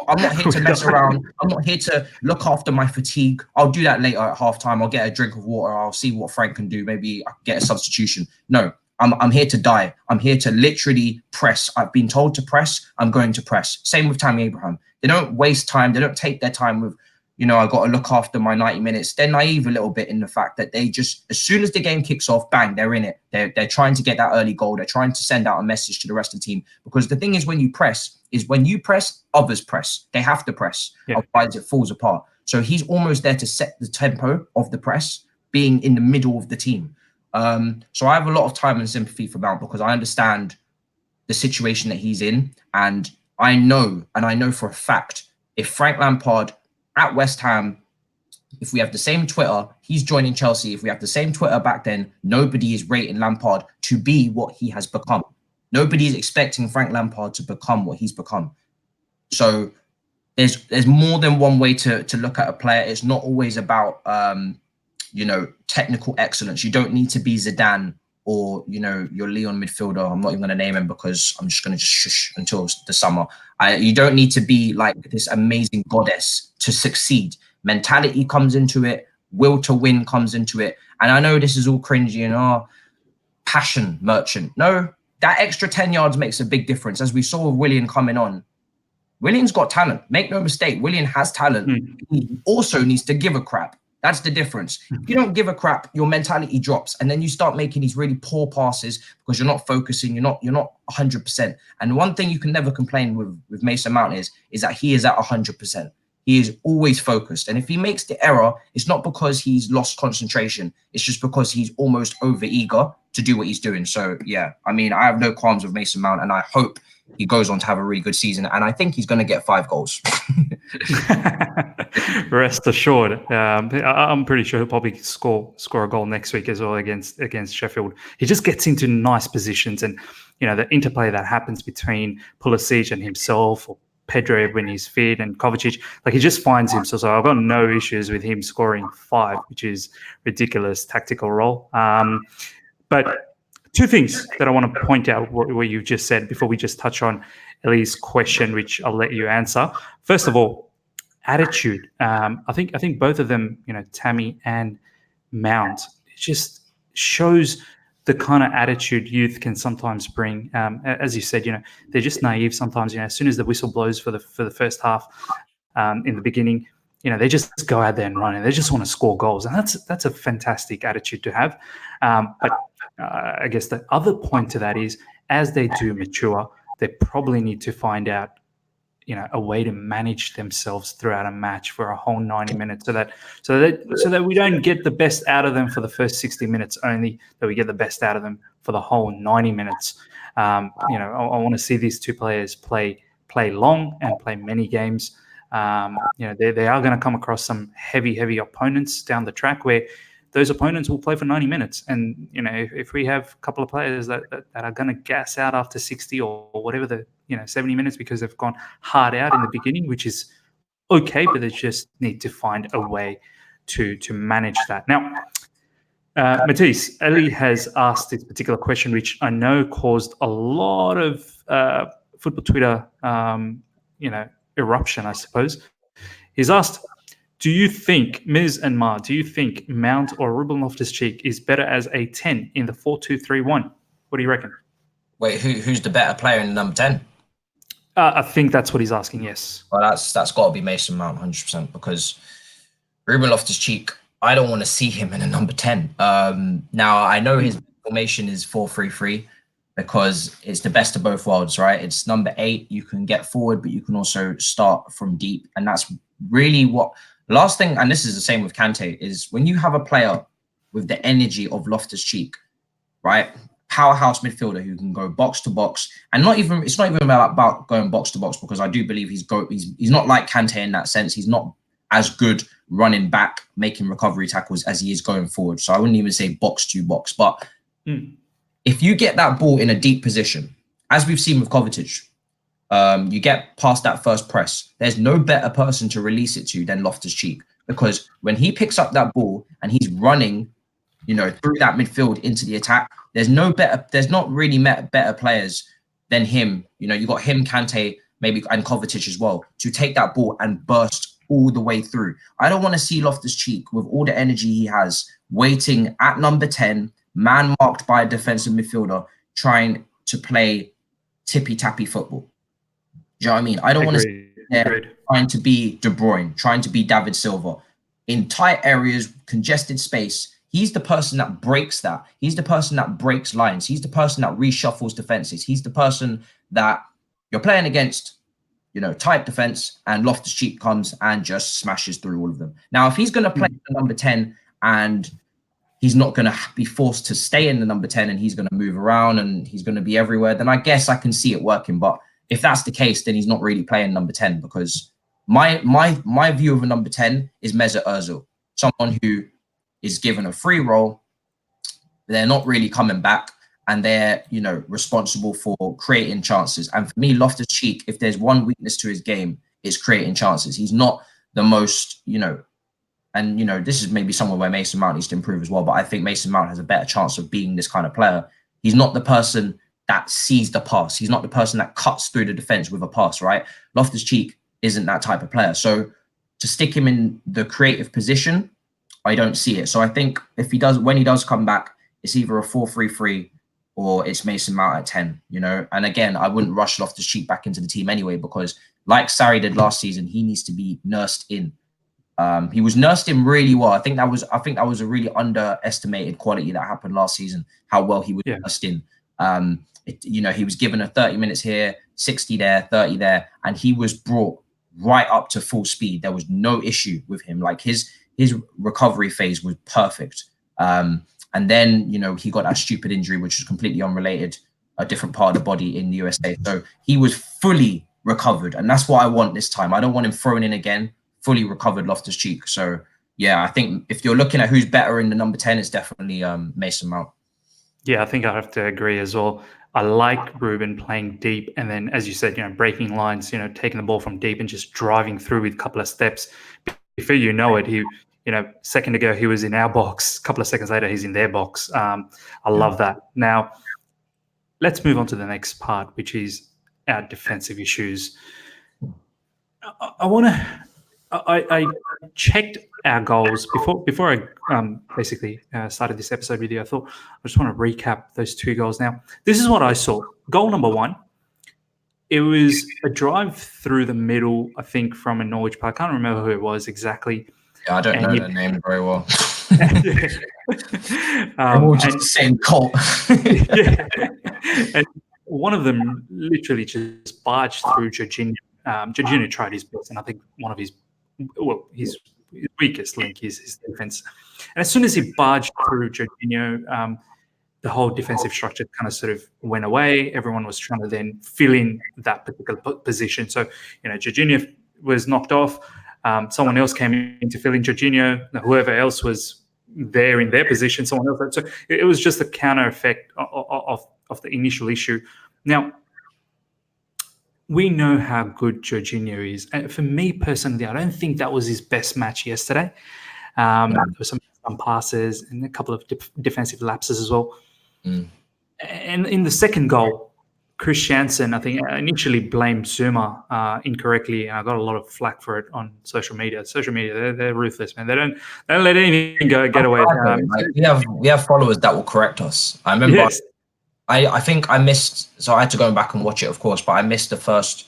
I'm not here to mess around. I'm not here to look after my fatigue. I'll do that later at halftime. I'll get a drink of water. I'll see what Frank can do. Maybe I can get a substitution. No. I'm here to die. I'm here to literally press. I've been told to press. I'm going to press. Same with Tammy Abraham. They don't waste time. They don't take their time with, I got to look after my 90 minutes. They're naive a little bit in the fact that they just, as soon as the game kicks off, bang, they're in it. They're trying to get that early goal. They're trying to send out a message to the rest of the team. Because the thing is, when you press, others press. They have to press. Yeah. Otherwise, it falls apart. So he's almost there to set the tempo of the press, being in the middle of the team. So I have a lot of time and sympathy for Mount because I understand the situation that he's in. And I know for a fact, if Frank Lampard at West Ham, if we have the same Twitter, he's joining Chelsea. If we have the same Twitter back then, nobody is rating Lampard to be what he has become. Nobody is expecting Frank Lampard to become what he's become. So there's more than one way to look at a player. It's not always about technical excellence. You don't need to be Zidane or, your Leon midfielder. I'm not even going to name him because I'm just going to shush until the summer. You don't need to be like this amazing goddess to succeed. Mentality comes into it. Will to win comes into it. And I know this is all cringy and passion merchant. No, that extra 10 yards makes a big difference. As we saw with Willian coming on, Willian's got talent. Make no mistake, Willian has talent. He also needs to give a crap. That's the difference. If you don't give a crap, your mentality drops, and then you start making these really poor passes because you're not focusing. You're not 100%. And one thing you can never complain with Mason Mount is that he is at 100%. He is always focused. And if he makes the error, it's not because he's lost concentration. It's just because he's almost over eager to do what he's doing. So yeah, I mean, I have no qualms with Mason Mount, and I hope he goes on to have a really good season. And I think he's going to get 5 goals. Rest assured. I'm pretty sure he'll probably score a goal next week as well against Sheffield. He just gets into nice positions, and the interplay that happens between Pulisic and himself, or Pedro when he's fit, and Kovacic, like he just finds himself. So I've got no issues with him scoring 5, which is ridiculous tactical role. But 2 things that I want to point out what you just said before we just touch on Ellie's question, which I'll let you answer. First of all, attitude. I think both of them, Tammy and Mount, it just shows the kind of attitude youth can sometimes bring. As you said, they're just naive sometimes. As soon as the whistle blows for the first half, in the beginning, they just go out there and run, and they just want to score goals, and that's a fantastic attitude to have. But I guess the other point to that is, as they do mature, they probably need to find out, a way to manage themselves throughout a match for a whole 90 minutes, so that we don't get the best out of them for the first 60 minutes only, that we get the best out of them for the whole 90 minutes. I want to see these 2 players play long and play many games. They are going to come across some heavy opponents down the track, where those opponents will play for 90 minutes. And, if we have a couple of players that are going to gas out after 60 or whatever the, 70 minutes because they've gone hard out in the beginning, which is okay, but they just need to find a way to manage that. Now, Matisse, Ellie has asked this particular question, which I know caused a lot of football Twitter, eruption, I suppose. He's asked, do you think, Ms. and Ma, do you think Mount or Ruben Loftus-Cheek is better as a 10 in the 4-2-3-1? What do you reckon? Wait, who's the better player in number 10? I think that's what he's asking, yes. Well, that's got to be Mason Mount, 100%, because Ruben Loftus-Cheek, I don't want to see him in a number 10. Now, I know his formation is 4-3-3 because it's the best of both worlds, right? It's number 8. You can get forward, but you can also start from deep. And that's really what... Last thing, and this is the same with Kante, is when you have a player with the energy of Loftus-Cheek, right? Powerhouse midfielder who can go box to box, and it's not even about going box to box, because I do believe he's not like Kante in that sense. He's not as good running back, making recovery tackles as he is going forward. So I wouldn't even say box to box. But if you get that ball in a deep position, as we've seen with Kovacic, you get past that first press, there's no better person to release it to than Loftus-Cheek, because when he picks up that ball and he's running, through that midfield into the attack, there's not really better players than him. You got him, Kante, maybe, and Kovacic as well, to take that ball and burst all the way through. I don't want to see Loftus-Cheek, with all the energy he has, waiting at number 10, man marked by a defensive midfielder, trying to play tippy-tappy football. Do you know what I mean? I don't want to see there trying to be De Bruyne, trying to be David Silva. In tight areas, congested space, he's the person that breaks that. He's the person that breaks lines. He's the person that reshuffles defenses. He's the person that you're playing against, tight defense, and Loftus-Cheek comes and just smashes through all of them. Now, if he's going to play the number 10 and he's not going to be forced to stay in the number 10 and he's going to move around and he's going to be everywhere, then I guess I can see it working. But if that's the case, then he's not really playing number 10, because my view of a number 10 is Mesut Ozil, someone who is given a free role. They're not really coming back, and they're, responsible for creating chances. And for me, Loftus-Cheek, if there's one weakness to his game, it's creating chances. He's not the most, and, this is maybe somewhere where Mason Mount needs to improve as well, but I think Mason Mount has a better chance of being this kind of player. He's not the person that sees the pass. He's not the person that cuts through the defense with a pass, right? Loftus-Cheek isn't that type of player. So to stick him in the creative position, I don't see it. So I think when he does come back, it's either a 4-3-3 or it's Mason Mount at 10, you know? And again, I wouldn't rush Loftus-Cheek back into the team anyway, because like Sarri did last season, he needs to be nursed in. He was nursed in really well. I think that was a really underestimated quality that happened last season, how well he was nursed in. You know, he was given a 30 minutes here, 60 there, 30 there, and he was brought right up to full speed. There was no issue with him. Like his recovery phase was perfect. And then, you know, he got that stupid injury, which was completely unrelated, a different part of the body in the USA. So he was fully recovered. And that's what I want this time. I don't want him thrown in again, fully recovered Loftus-Cheek. So, yeah, I think if you're looking at who's better in the number 10, it's definitely Mason Mount. Yeah, I think I have to agree as well. I like Ruben playing deep, and then, as you said, you know, breaking lines, you know, taking the ball from deep and just driving through with a couple of steps. Before you know it, you know, second ago he was in our box. A couple of seconds later, he's in their box. I love that. Now, let's move on to the next part, which is our defensive issues. I checked our goals before I basically started this episode with you. I thought I just want to recap those 2 goals. Now, this is what I saw. Goal number 1. It was a drive through the middle, I think, from a Norwich player. I can't remember who it was exactly. Yeah, I don't know the name very well. All just the same cult. And one of them literally just barged through Jorginho. Jorginho tried his best, and I think one of his weakest link is his defense. And as soon as he barged through Jorginho, the whole defensive structure kind of sort of went away. Everyone was trying to then fill in that particular position. So, you know, Jorginho was knocked off. Someone else came in to fill in Jorginho. Whoever else was there in their position, someone else. So it was just a counter effect of the initial issue. Now, we know how good Jorginho is. And for me personally, I don't think that was his best match yesterday. There were some passes and a couple of defensive lapses as well. And in the second goal, Christiansen, I think, initially blamed Zuma incorrectly, and I got a lot of flack for it on social media. They're ruthless, man. They don't let anything get away. We have followers that will correct us. I remember. Yes. I think I missed, so I had to go back and watch it, of course, but I missed the first,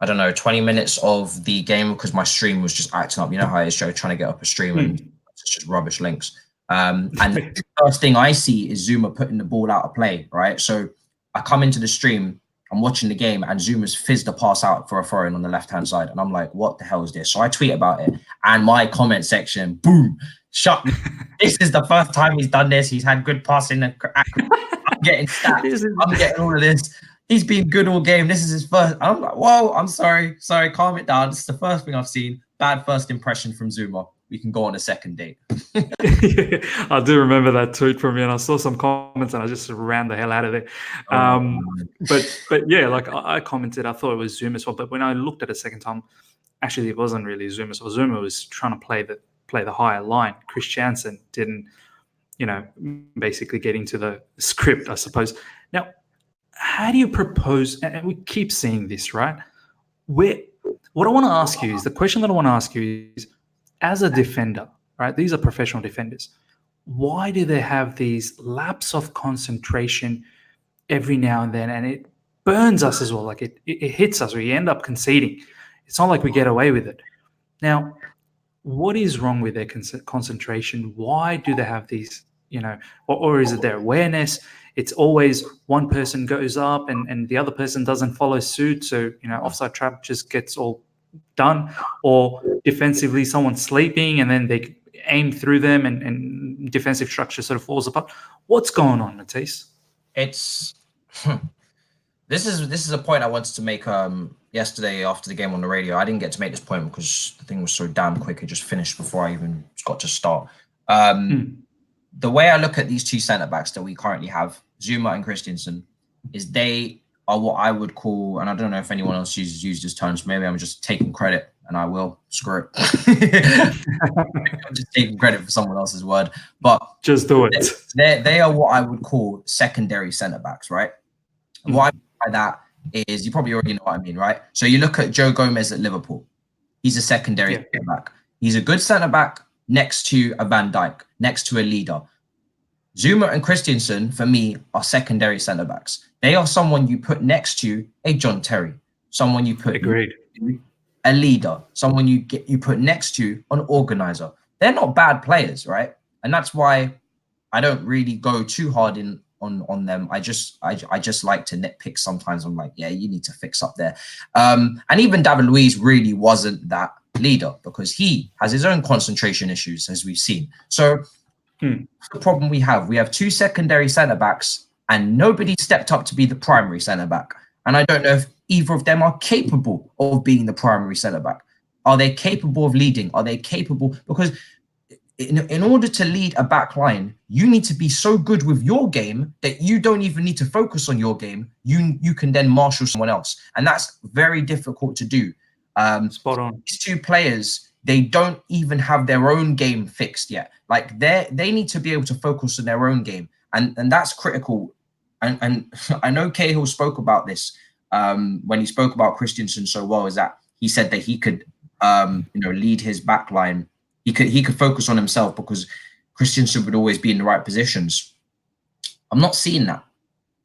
20 minutes of the game because my stream was just acting up. You know how it is, Joe, trying to get up a stream and it's just rubbish links. And the first thing I see is Zuma putting the ball out of play, right? So I come into the stream, I'm watching the game, and Zuma's fizzed a pass out for a throw-in on the left-hand side. And I'm like, what the hell is this? So I tweet about it, and my comment section, boom, shut. This is the first time he's done this. He's had good passing. I'm getting stats. I'm getting all of this. He's been good all game. This is his first. I'm like, whoa, I'm sorry, calm it down. This is the first thing I've seen. Bad first impression from Zuma. We can go on a second date. I do remember that tweet from you, and I saw some comments, and I just ran the hell out of it. But yeah, like I commented, I thought it was Zuma's fault. But when I looked at it a second time, actually it wasn't really Zuma's fault. Zuma was trying to play the higher line. Christiansen didn't, basically get into the script, I suppose. Now, how do you propose? And we keep seeing this, right? What I want to ask you is, the question that I want to ask you is, as a defender, right? These are professional defenders. Why do they have these lapses of concentration every now and then? And it burns us as well. Like it hits us. We end up conceding. It's not like we get away with it. Now, what is wrong with their concentration? Why do they have these, or is it their awareness? It's always one person goes up and the other person doesn't follow suit. So, offside trap just gets all done, or defensively someone's sleeping and then they aim through them and defensive structure sort of falls apart. What's going on, Matisse? This is a point I wanted to make yesterday after the game on the radio. I didn't get to make this point because the thing was so damn quick. It just finished before I even got to start. The way I look at these two centre-backs that we currently have, Zuma and Christensen, is they are what I would call, and I don't know if anyone else used this term, so maybe I'm just taking credit, and I will, screw it. I'm just taking credit for someone else's word. But just do it. They are what I would call secondary centre-backs, right? And what I mean by that is, you probably already know what I mean, right? So you look at Joe Gomez at Liverpool. He's a secondary centre-back. He's a good centre-back next to a Van Dijk, next to a leader. Zuma and Christensen, for me, are secondary centre-backs. They are someone you put next to a John Terry, someone you put Agreed. a leader, someone you put next to an organizer. They're not bad players, right? And that's why I don't really go too hard on them. I just like to nitpick sometimes. I'm like, yeah, you need to fix up there. And even David Luiz really wasn't that leader because he has his own concentration issues, as we've seen. So the problem we have two secondary centre backs and nobody stepped up to be the primary centre back. And I don't know if either of them are capable of being the primary centre back. Are they capable of leading? Are they capable? Because in order to lead a back line, you need to be so good with your game that you don't even need to focus on your game. You can then marshal someone else. And that's very difficult to do. Spot on. These two players, they don't even have their own game fixed yet. Like they need to be able to focus on their own game. And that's critical. And I know Cahill spoke about this when he spoke about Christensen so well, is that he said that he could lead his back line. He could focus on himself because Christensen would always be in the right positions. I'm not seeing that.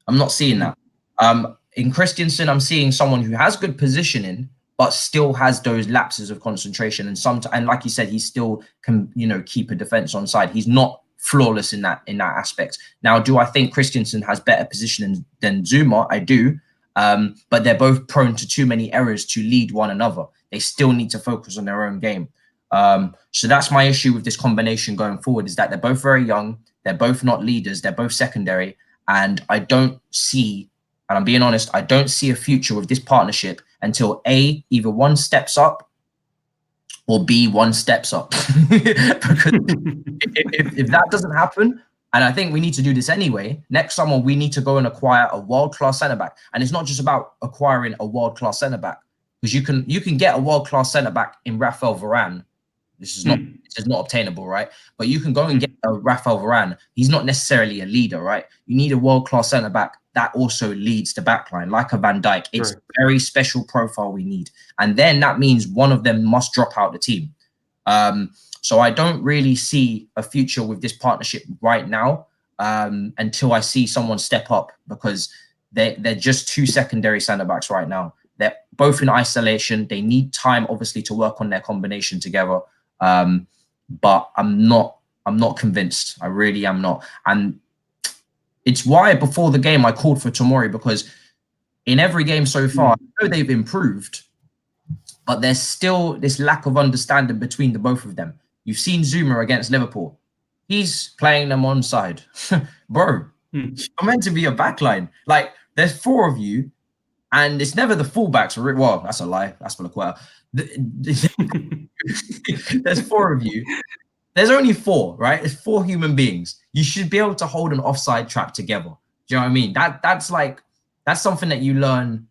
In Christensen, I'm seeing someone who has good positioning, but still has those lapses of concentration. And like you said, he still can, keep a defense on side. He's not flawless in that aspect. Now, do I think Christensen has better positioning than Zuma? I do. But they're both prone to too many errors to lead one another. They still need to focus on their own game. So that's my issue with this combination going forward, is that they're both very young. They're both not leaders. They're both secondary. And I don't see, and I'm being honest, I don't see a future with this partnership until A, either one steps up or B, one steps up. Because if that doesn't happen, and I think we need to do this anyway, next summer we need to go and acquire a world-class centre-back. And it's not just about acquiring a world-class centre-back, because you can get a world-class centre-back in Raphael Varane. This is not obtainable, right? But you can go and get a Raphael Varane. He's not necessarily a leader, right? You need a world-class centre-back that also leads the backline, like a Van Dijk. It's a very special profile we need. And then that means one of them must drop out the team. So I don't really see a future with this partnership right now until I see someone step up, because they're just two secondary centre-backs right now. They're both in isolation. They need time, obviously, to work on their combination together. But I'm not convinced. I really am not. And it's why before the game I called for Tomori, because in every game so far, I know they've improved, but there's still this lack of understanding between the both of them. You've seen Zuma against Liverpool. He's playing them on side. Bro, you're meant to be a backline. Like, there's four of you, and it's never the fullbacks. Well, that's a lie. That's for the quarter. There's four of you. There's only four, right? It's four human beings. You should be able to hold an offside trap together. Do you know what I mean? That's something that you learn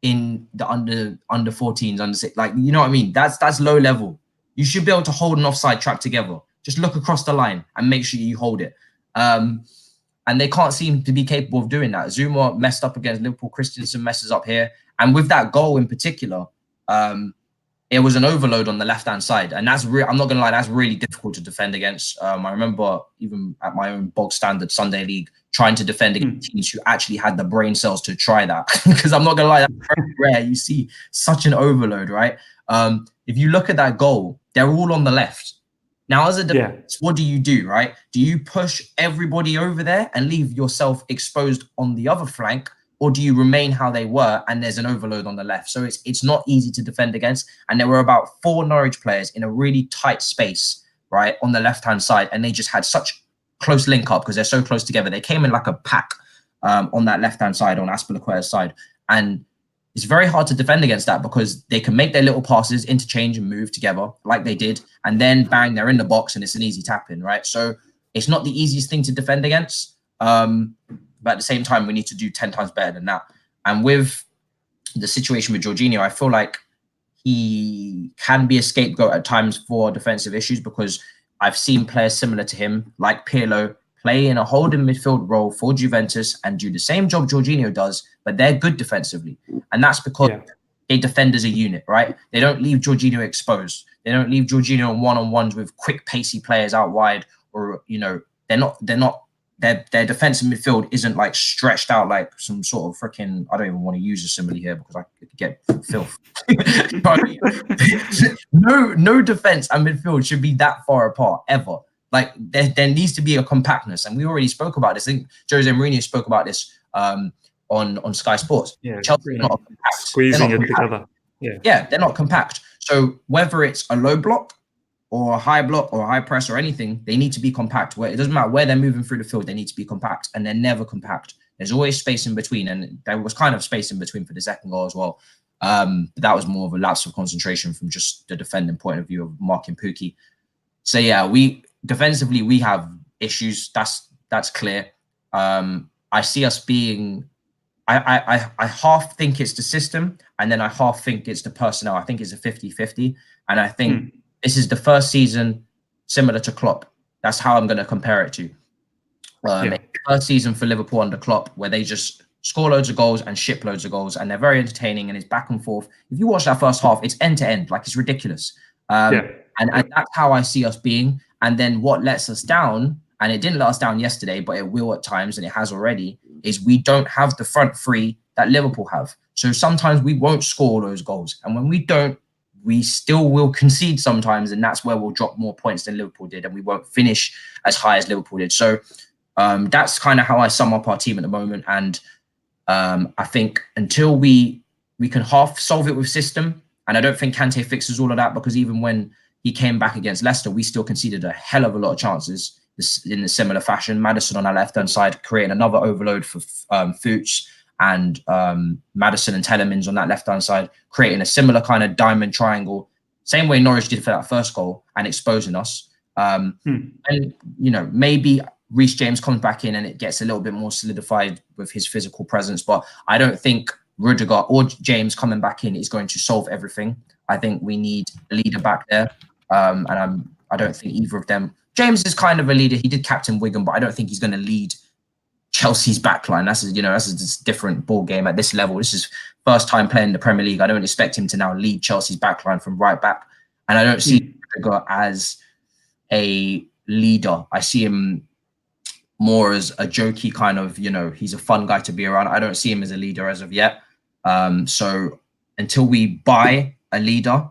in the under 14s, under 6. Like, you know what I mean? That's low level. You should be able to hold an offside trap together. Just look across the line and make sure you hold it. And they can't seem to be capable of doing that. Zuma messed up against Liverpool. Christensen messes up here. And with that goal in particular, it was an overload on the left-hand side. And that's I'm not going to lie, that's really difficult to defend against. I remember even at my own bog standard Sunday league, trying to defend against teams who actually had the brain cells to try that. Because I'm not going to lie, that's very rare. You see such an overload, right? If you look at that goal, they're all on the left. Now, as a defense, what do you do, right? Do you push everybody over there and leave yourself exposed on the other flank? Or do you remain how they were and there's an overload on the left? So it's not easy to defend against. And there were about 4 Norwich players in a really tight space, right, on the left-hand side. And they just had such close link up because they're so close together. They came in like a pack on that left-hand side, on Aspilicueta's side. And it's very hard to defend against that because they can make their little passes, interchange and move together like they did. And then bang, they're in the box and it's an easy tap in, right? So it's not the easiest thing to defend against. But at the same time, we need to do 10 times better than that. And with the situation with Jorginho, I feel like he can be a scapegoat at times for defensive issues, because I've seen players similar to him, like Pirlo, play in a holding midfield role for Juventus and do the same job Jorginho does, but they're good defensively. And that's because they defend as a unit, right? They don't leave Jorginho exposed. They don't leave Jorginho on one-on-ones with quick, pacey players out wide, or, they're not their defensive midfield isn't like stretched out like some sort of freaking, I don't even want to use a simile here because I could get filth. But no defense and midfield should be that far apart ever. Like there needs to be a compactness, and we already spoke about this. I think Jose Mourinho spoke about this on Sky Sports. Yeah, Chelsea are not compact. squeezing it together. Yeah, they're not compact. So whether it's a low block or a high block or a high press or anything, they need to be compact. Where it doesn't matter where they're moving through the field, they need to be compact, and they're never compact. There's always space in between, and there was kind of space in between for the second goal as well. But that was more of a lapse of concentration from just the defending point of view of marking Pukki. So yeah, defensively we have issues. That's clear. I see us being. I half think it's the system, and then I half think it's the personnel. I think it's a 50-50, and I think this is the first season similar to Klopp. That's how I'm going to compare it to. First season for Liverpool under Klopp, where they just score loads of goals and ship loads of goals, and they're very entertaining, and it's back and forth. If you watch that first half, it's end to end, like it's ridiculous. And that's how I see us being. And then what lets us down, and it didn't let us down yesterday, but it will at times, and it has already, is we don't have the front three that Liverpool have. So sometimes we won't score those goals. And when we don't, we still will concede sometimes, and that's where we'll drop more points than Liverpool did, and we won't finish as high as Liverpool did. So that's kind of how I sum up our team at the moment. And I think until we can half solve it with system, and I don't think Kante fixes all of that, because even when he came back against Leicester, we still conceded a hell of a lot of chances in a similar fashion. Maddison on our left-hand side creating another overload for Fuchs, and Maddison and Telemans on that left-hand side creating a similar kind of diamond triangle, same way Norwich did for that first goal, and exposing us. And, you know, maybe Reece James comes back in and it gets a little bit more solidified with his physical presence, but I don't think Rudiger or James coming back in is going to solve everything. I think we need a leader back there, and I don't think either of them. James is kind of a leader. He did captain Wigan, but I don't think he's going to lead Chelsea's backline. That's a different ball game at this level. This is first time playing the Premier League. I don't expect him to now lead Chelsea's backline from right back, and I don't see Rudiger as a leader. I see him more as a jokey kind of, he's a fun guy to be around. I don't see him as a leader as of yet. So until we buy a leader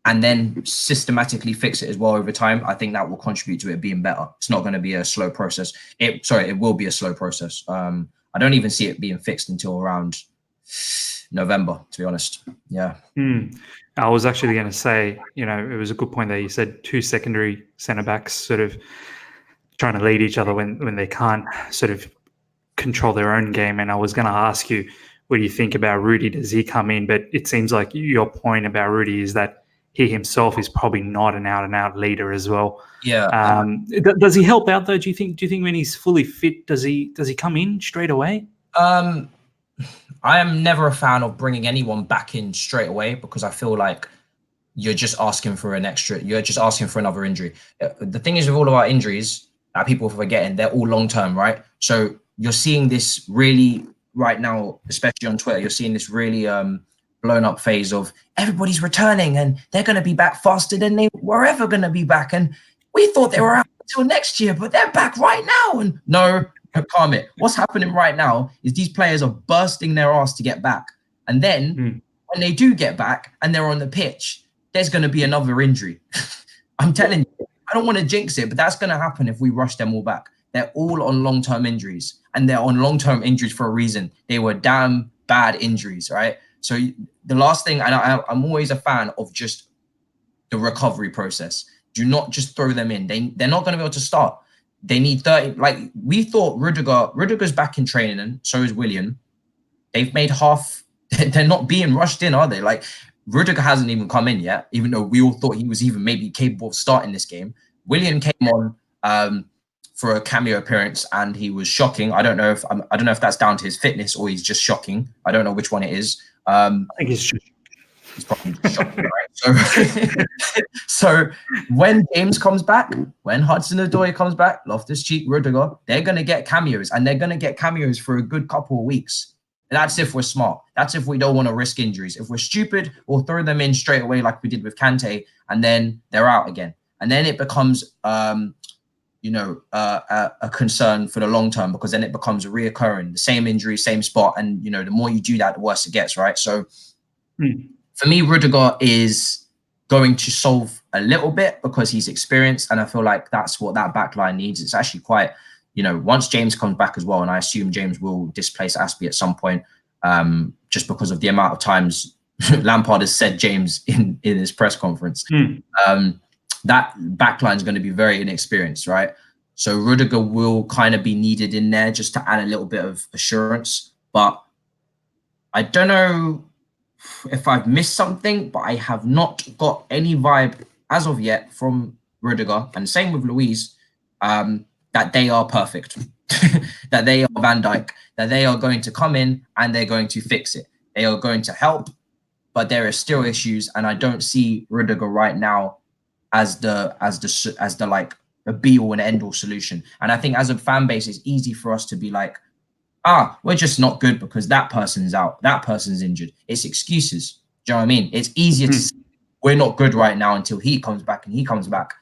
and then systematically fix it as well over time, I think that will contribute to it being better. It's not going to be a slow process. It will be a slow process. I don't even see it being fixed until around November, to be honest. Yeah. I was actually going to say, it was a good point that you said two secondary centre-backs sort of trying to lead each other when they can't sort of control their own game. And I was going to ask you, what do you think about Rudy? Does he come in? But it seems like your point about Rudy is that he himself is probably not an out-and-out leader as well. Yeah. Does he help out though? Do you think when he's fully fit, does he come in straight away? I am never a fan of bringing anyone back in straight away, because I feel like you're just asking for another injury. The thing is with all of our injuries that people are forgetting, they're all long-term, right? So you're seeing this really right now, especially on Twitter, you're seeing this really blown up phase of everybody's returning and they're going to be back faster than they were ever going to be back. And we thought they were out until next year, but they're back right now. And no, calm it. What's happening right now is these players are bursting their ass to get back. And then when they do get back and they're on the pitch, there's going to be another injury. I'm telling you, I don't want to jinx it, but that's going to happen if we rush them all back. They're all on long-term injuries, and they're on long-term injuries for a reason. They were damn bad injuries, right? So the last thing, and I'm always a fan of just the recovery process. Do not just throw them in. They're not going to be able to start. They need 30. Like we thought Rudiger's back in training, and so is Willian. They've made half. They're not being rushed in, are they? Like Rudiger hasn't even come in yet, even though we all thought he was even maybe capable of starting this game. Willian came on for a cameo appearance, and he was shocking. I don't know if that's down to his fitness or he's just shocking. I don't know which one it is. I think he's probably shocking, right? So when James comes back, when Hudson-Odoi comes back, Loftus-Cheek, Rudiger, they're going to get cameos, and they're going to get cameos for a good couple of weeks. That's if we're smart. That's if we don't want to risk injuries. If we're stupid, we'll throw them in straight away like we did with Kante, and then they're out again. And then it becomes, a concern for the long term, because then it becomes a reoccurring, the same injury, same spot. And, the more you do that, the worse it gets, right? So for me, Rudiger is going to solve a little bit because he's experienced. And I feel like that's what that back line needs. It's actually quite, once James comes back as well, and I assume James will displace Aspie at some point, just because of the amount of times Lampard has said James in his press conference. That backline is going to be very inexperienced, right? So Rudiger will kind of be needed in there just to add a little bit of assurance. But I don't know if I've missed something, but I have not got any vibe as of yet from Rudiger, and same with Luiz, that they are perfect, that they are Van Dijk, that they are going to come in and they're going to fix it. They are going to help, but there are still issues, and I don't see Rudiger right now as the like a be all and end all solution. And I think as a fan base, it's easy for us to be like, we're just not good because that person's out, that person's injured. It's excuses. Do you know what I mean? It's easier to say we're not good right now until he comes back, and he comes back,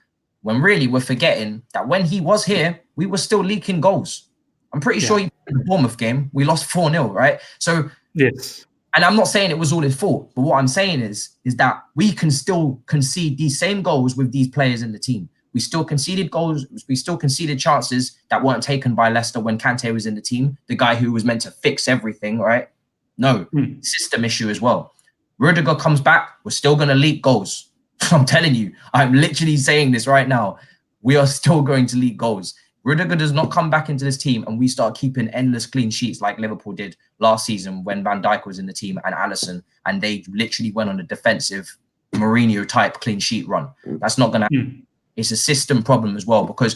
when really we're forgetting that when he was here, we were still leaking goals. I'm pretty sure in the Bournemouth game, we lost 4-0, right? So yes. And I'm not saying it was all his fault, but what I'm saying is that we can still concede these same goals with these players in the team. We still conceded goals. We still conceded chances that weren't taken by Leicester when Kante was in the team, the guy who was meant to fix everything, right? No, system issue as well. Rudiger comes back, we're still going to leak goals. I'm telling you, I'm literally saying this right now. We are still going to leak goals. Rudiger does not come back into this team and we start keeping endless clean sheets like Liverpool did last season when Van Dijk was in the team and Alisson, and they literally went on a defensive Mourinho type clean sheet run. That's not going to happen. It's a system problem as well, because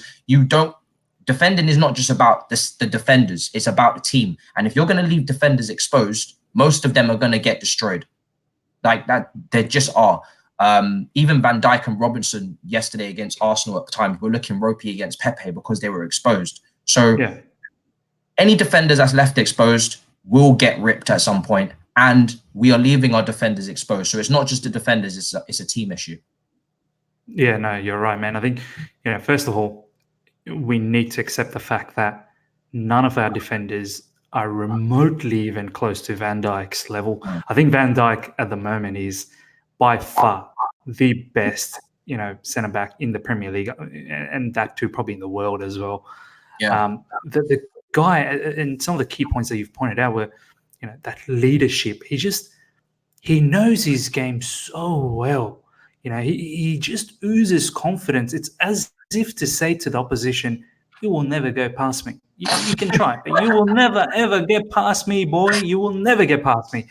defending is not just about the defenders, it's about the team. And if you're going to leave defenders exposed, most of them are going to get destroyed. Like that, they just are. Even Van Dijk and Robinson yesterday against Arsenal at the time were looking ropey against Pepe because they were exposed. So any defenders that's left exposed will get ripped at some point, and we are leaving our defenders exposed. So it's not just the defenders, it's a team issue. Yeah, no, you're right, man. I think, first of all, we need to accept the fact that none of our defenders are remotely even close to Van Dijk's level. I think Van Dijk at the moment is by far the best, centre back in the Premier League, and that too probably in the world as well. The guy, and some of the key points that you've pointed out were, that leadership. He knows his game so well. He just oozes confidence. It's as if to say to the opposition, "You will never go past me. You can try, but you will never ever get past me, boy. You will never get past me."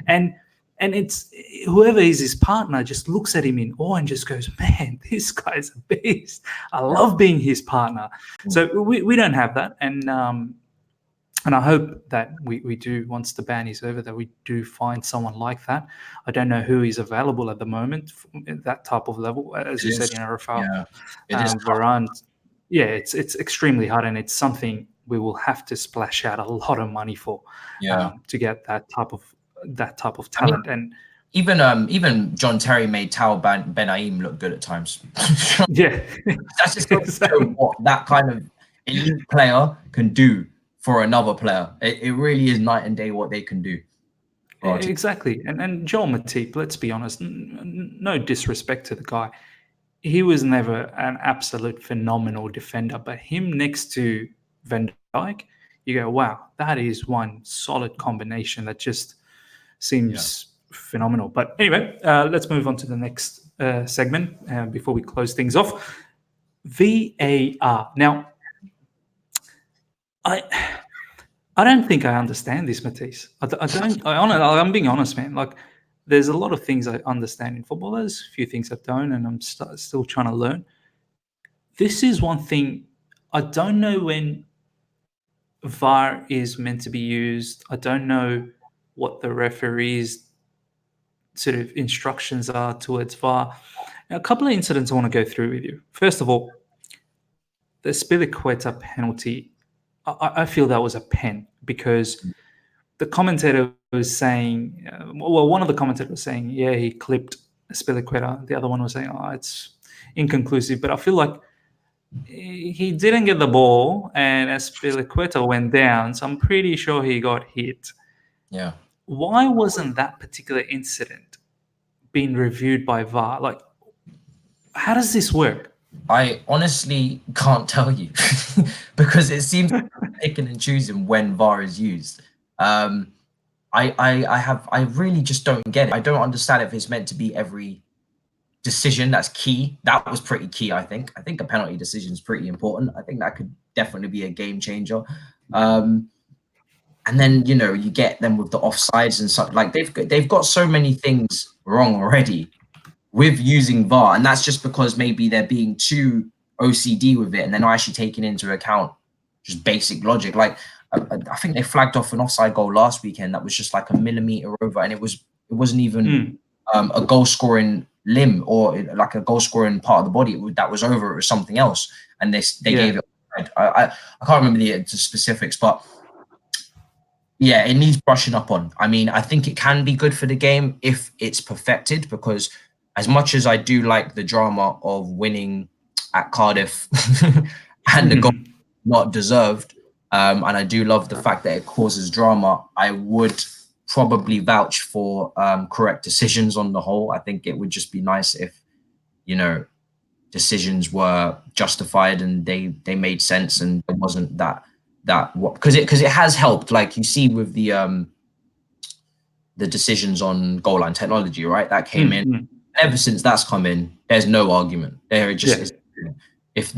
And it's whoever is his partner just looks at him in awe and just goes, "Man, this guy's a beast. I love being his partner." So we don't have that, and I hope that we do, once the ban is over, that we do find someone like that. I don't know who is available at the moment at that type of level, as you said, Rafael. It is Varane. Yeah, it's extremely hard, and it's something we will have to splash out a lot of money for to get that type of talent. I mean, even John Terry made Tal Ben-Aim look good at times. That's just exactly what that kind of elite player can do for another player. It really is night and day what they can do. Exactly. And Joel Matip, let's be honest, no disrespect to the guy, he was never an absolute phenomenal defender, but him next to Van Dijk, you go, wow, that is one solid combination that just seems phenomenal. But anyway, let's move on to the next segment before we close things off. VAR. Now, I don't think I understand this, Matisse. I'm being honest, man. Like, there's a lot of things I understand in football. There's a few things I don't, and I'm still trying to learn. This is one thing. I don't know when VAR is meant to be used. I don't know what the referee's sort of instructions are towards VAR. Now, a couple of incidents I want to go through with you. First of all, the Spilicueta penalty, I feel that was a pen, because the commentator was saying, one of the commentators was saying, yeah, he clipped Spilicueta. The other one was saying, it's inconclusive. But I feel like he didn't get the ball, and Aspilicueta went down, so I'm pretty sure he got hit. Yeah. Why wasn't that particular incident being reviewed by VAR? Like, how does this work? I honestly can't tell you because it seems picking and choosing when VAR is used. I really just don't get it. I don't understand if it's meant to be every decision that's key. That was pretty key, I think. I think a penalty decision is pretty important. I think that could definitely be a game changer. And then you get them with the offsides and stuff. Like they've got so many things wrong already with using VAR, and that's just because maybe they're being too OCD with it, and they're not actually taking into account just basic logic. Like I think they flagged off an offside goal last weekend that was just like a millimeter over, and it wasn't even a goal scoring limb or like a goal scoring part of the body that was over. It was something else, and they gave it. I can't remember the specifics, but yeah, it needs brushing up on. I mean, I think it can be good for the game if it's perfected, because as much as I do like the drama of winning at Cardiff and the goal not deserved, and I do love the fact that it causes drama, I would probably vouch for correct decisions on the whole. I think it would just be nice if, decisions were justified and they made sense, and it wasn't that because it has helped, like you see with the decisions on goal line technology, right? That came in. Ever since that's come in, there's no argument. There just is. If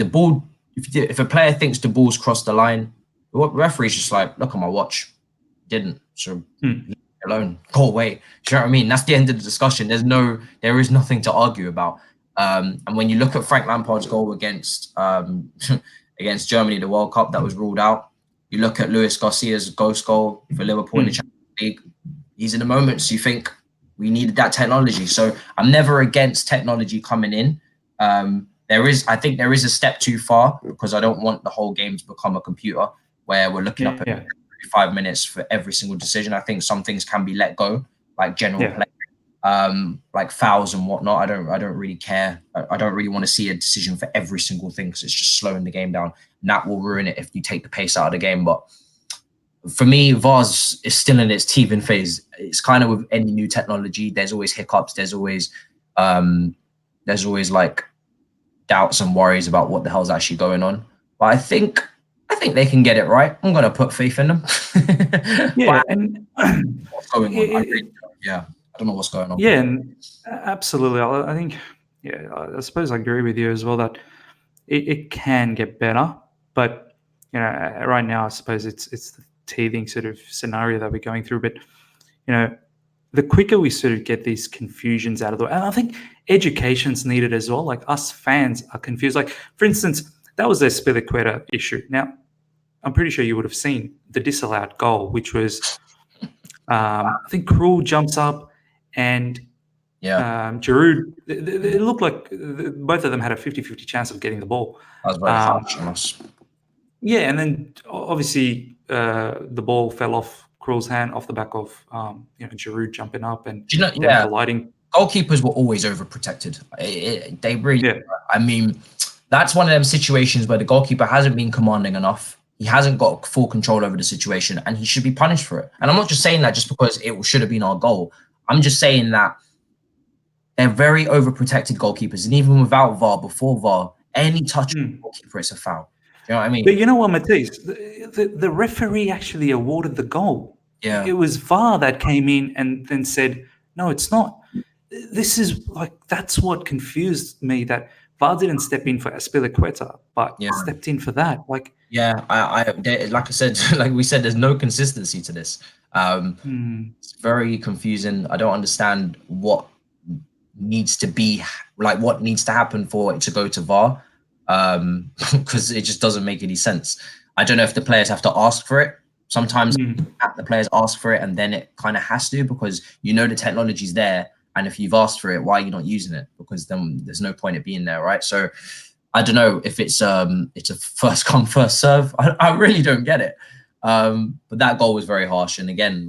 a player thinks the ball's crossed the line, the referee's just like, look at my watch, didn't. So leave it alone, go away. Do you know what I mean? That's the end of the discussion. There is nothing to argue about. And when you look at Frank Lampard's goal against against Germany, the World Cup that was ruled out, you look at Luis Garcia's ghost goal for Liverpool in the Champions League. These are the moments you think we needed that technology. So I'm never against technology coming in. I think there is a step too far, because I don't want the whole game to become a computer where we're looking up every 5 minutes for every single decision. I think some things can be let go, like general play, like fouls and whatnot. I don't really care. I don't really want to see a decision for every single thing, because it's just slowing the game down. And that will ruin it if you take the pace out of the game. But for me, VAR is still in its teething phase. It's kind of with any new technology, there's always hiccups. There's always like doubts and worries about what the hell's actually going on. But I think they can get it right. I'm gonna put faith in them. And what's going on? I don't know what's going on. Yeah, and absolutely. I think, I suppose I agree with you as well that it can get better, but right now I suppose it's the teething sort of scenario that we're going through. But the quicker we sort of get these confusions out of the way, and I think education's needed as well. Like, us fans are confused. Like, for instance, that was the Spilicueta issue. Now, I'm pretty sure you would have seen the disallowed goal, which was I think Krul jumps up and Giroud. It looked like both of them had a 50-50 chance of getting the ball. That was very harsh on us. Yeah, and then obviously the ball fell off Krul's hand off the back of Giroud jumping up and colliding. Goalkeepers were always overprotected. They really. I mean, that's one of them situations where the goalkeeper hasn't been commanding enough. He hasn't got full control over the situation, and he should be punished for it. And I'm not just saying that just because it should have been our goal. I'm just saying that they're very overprotected goalkeepers, and even without VAR, before VAR, any touch of the goalkeeper, it's a foul. You know what I mean? But you know what, Matisse? The referee actually awarded the goal. Yeah. It was VAR that came in and then said, no, it's not. This is that's what confused me, that VAR didn't step in for Aspilicueta, but stepped in for that. Like I said, like we said, there's no consistency to this. It's very confusing. I don't understand what needs to be, like what needs to happen for it to go to VAR, because it just doesn't make any sense. I don't know if the players have to ask for it. Sometimes the players ask for it, and then it kind of has to, because the technology's there. And if you've asked for it, why are you not using it? Because then there's no point in being there, right? So I don't know if it's a first come, first serve. I really don't get it. But that goal was very harsh. And again,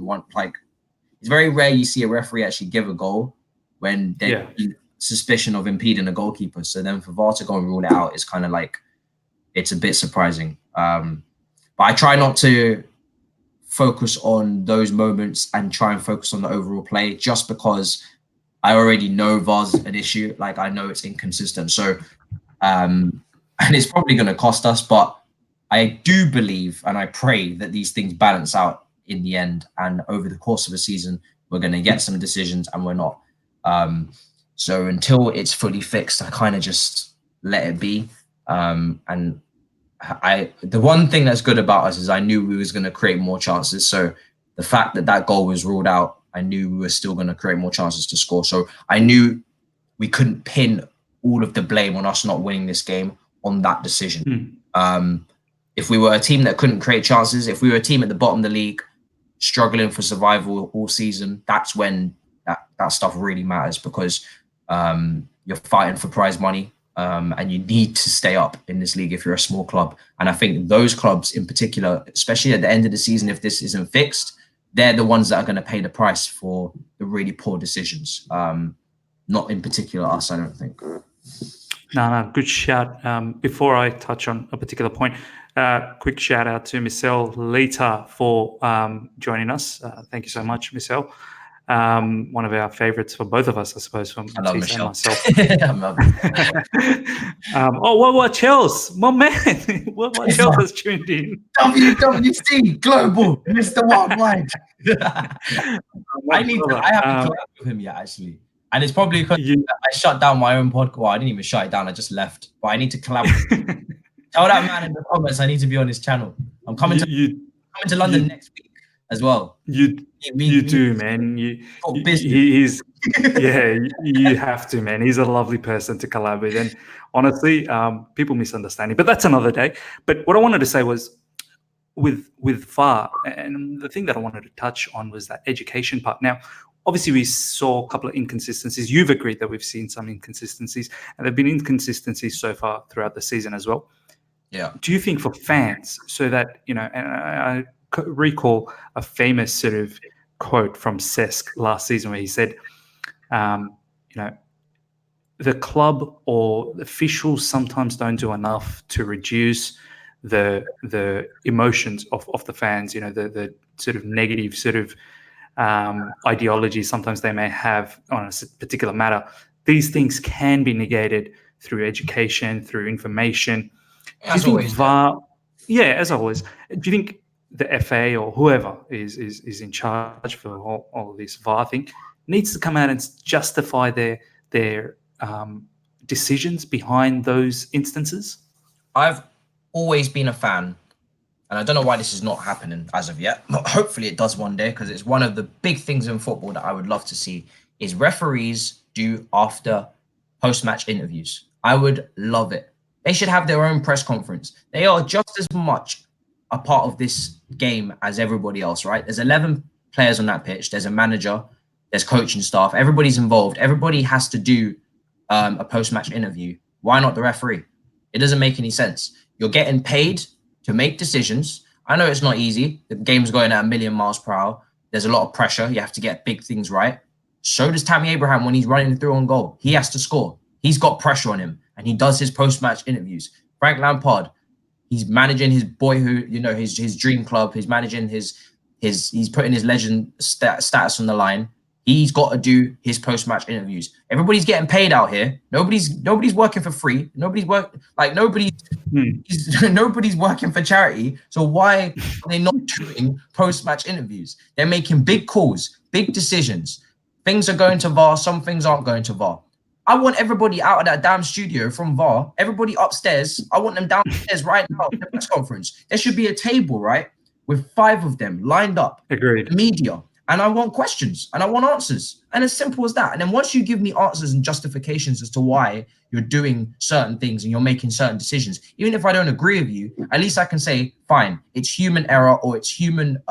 it's very rare you see a referee actually give a goal when there's suspicion of impeding a goalkeeper. So then for VAR to go and rule it out is kind of like it's a bit surprising. But I try not to focus on those moments and try and focus on the overall play, just because I already know VAR's an issue. Like, I know it's inconsistent. So, and it's probably going to cost us, but I do believe and I pray that these things balance out in the end. And over the course of a season, we're going to get some decisions and we're not. So until it's fully fixed, I kind of just let it be. And the one thing that's good about us is I knew we was going to create more chances. So the fact that that goal was ruled out, I knew we were still going to create more chances to score. So I knew we couldn't pin all of the blame on us not winning this game on that decision. If we were a team that couldn't create chances, if we were a team at the bottom of the league, struggling for survival all season, that's when that stuff really matters, because you're fighting for prize money. And you need to stay up in this league if you're a small club. And I think those clubs in particular, especially at the end of the season, if this isn't fixed, they're the ones that are going to pay the price for the really poor decisions. Not in particular us, I don't think. No, good shout. Before I touch on a particular point, quick shout out to Michelle Lita for joining us. Thank you so much, Michelle. One of our favorites for both of us, I suppose, from Matisse and myself. I love what Chels? My man. what Chels has tuned in? WWC Global, Mr. Worldwide. I haven't collabed with him yet, actually. And it's probably because I shut down my own podcast. Well, I didn't even shut it down. I just left. But I need to collab with him. Tell that man in the comments I need to be on his channel. I'm coming to London next week as well. You do, man. He's you have to, man. He's a lovely person to collab with. And honestly, people misunderstand him. But that's another day. But what I wanted to say was with VAR, and the thing that I wanted to touch on was that education part. Now, obviously, we saw a couple of inconsistencies. You've agreed that we've seen some inconsistencies, and there have been inconsistencies so far throughout the season as well. Yeah. Do you think for fans, so that, and I recall a famous sort of quote from Cesc last season where he said, the club or the officials sometimes don't do enough to reduce the emotions of the fans, the sort of negative sort of ideology sometimes they may have on a particular matter. These things can be negated through education, through information. As always. VAR, as always. Do you think the FA or whoever is in charge for all this VAR thing needs to come out and justify their decisions behind those instances? I've always been a fan, and I don't know why this is not happening as of yet, but hopefully it does one day, because it's one of the big things in football that I would love to see is referees do after post-match interviews. I would love it. They should have their own press conference. They are just as much a part of this game as everybody else, right? There's 11 players on that pitch. There's a manager. There's coaching staff. Everybody's involved. Everybody has to do a post-match interview. Why not the referee? It doesn't make any sense. You're getting paid to make decisions. I know it's not easy. The game's going at 1,000,000 miles per hour. There's a lot of pressure. You have to get big things right. So does Tammy Abraham when he's running through on goal. He has to score. He's got pressure on him, and he does his post-match interviews. Frank Lampard, he's managing his boyhood, his dream club. He's managing he's putting his legend status on the line. He's got to do his post-match interviews. Everybody's getting paid out here. Nobody's working for free. Nobody's working for charity. So why are they not doing post-match interviews? They're making big calls, big decisions. Things are going to VAR. Some things aren't going to VAR. I want everybody out of that damn studio from VAR. Everybody upstairs. I want them downstairs right now in the press conference. There should be a table, right, with 5 of them lined up. Agreed. Media. And I want questions and I want answers. And as simple as that. And then once you give me answers and justifications as to why you're doing certain things and you're making certain decisions, even if I don't agree with you, at least I can say, fine, it's human error, or it's human,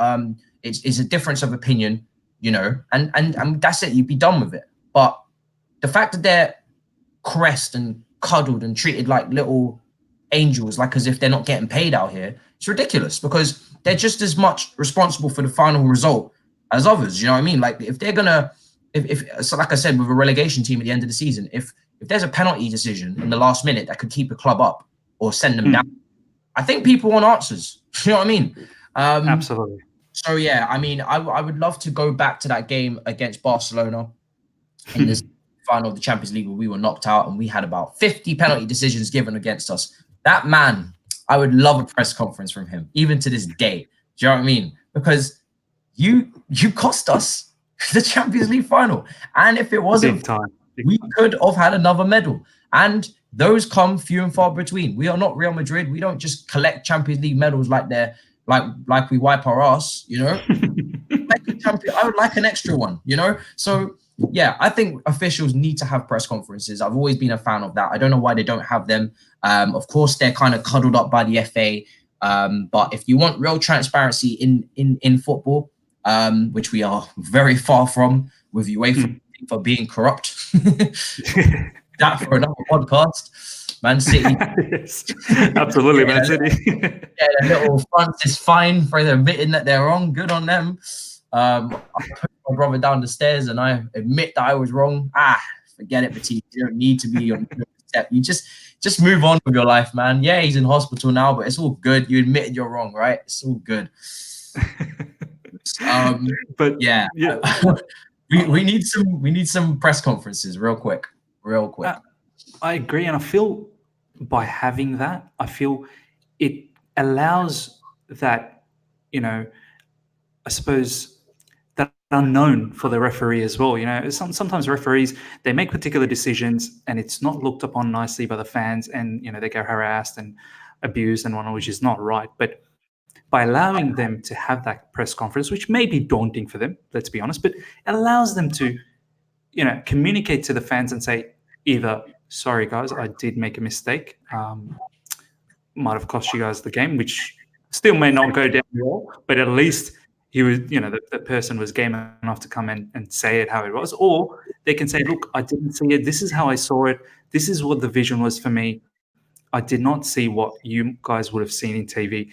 it's a difference of opinion, and that's it. You'd be done with it. But the fact that they're caressed and cuddled and treated like little angels, like as if they're not getting paid out here, it's ridiculous, because they're just as much responsible for the final result as others. You know what I mean? Like if they're gonna, if so, like I said, with a relegation team at the end of the season, if there's a penalty decision in the last minute that could keep a club up or send them down, I think people want answers. You know what I mean? Absolutely. So yeah, I mean, I would love to go back to that game against Barcelona in this final of the Champions League where we were knocked out and we had about 50 penalty decisions given against us. That man, I would love a press conference from him, even to this day. Do you know what I mean? Because you cost us the Champions League final. And if it wasn't, Big time. we could have had another medal. And those come few and far between. We are not Real Madrid. We don't just collect Champions League medals like they're like we wipe our ass, you know. Like a champion, I would like an extra one, you know. So yeah, I think officials need to have press conferences. I've always been a fan of that. I don't know why they don't have them. Of course, they're kind of cuddled up by the FA. But if you want real transparency in football, which we are very far from, with UEFA for being corrupt, that for another podcast. Man City. Yes, absolutely, Man City. Yeah, a little Francis fine for admitting that they're wrong. Good on them. I put my brother down the stairs and I admit that I was wrong. Forget it, Matisse. You don't need to be on step. You just move on with your life, man. Yeah, he's in hospital now, but it's all good. You admitted you're wrong, right? It's all good. But yeah. we need some press conferences real quick. I agree, and I feel by having that, I feel it allows that, you know, I suppose that unknown for the referee as well. You know, sometimes referees, they make particular decisions and it's not looked upon nicely by the fans, and you know they get harassed and abused and whatnot, which is not right. But by allowing them to have that press conference, which may be daunting for them, let's be honest, but it allows them to, you know, communicate to the fans and say either, sorry guys, I did make a mistake, might have cost you guys the game, which still may not go down well, but at least he was, you know, the person was game enough to come and say it how it was. Or they can say, look, I didn't see it, this is how I saw it, this is what the vision was for me, I did not see what you guys would have seen in TV.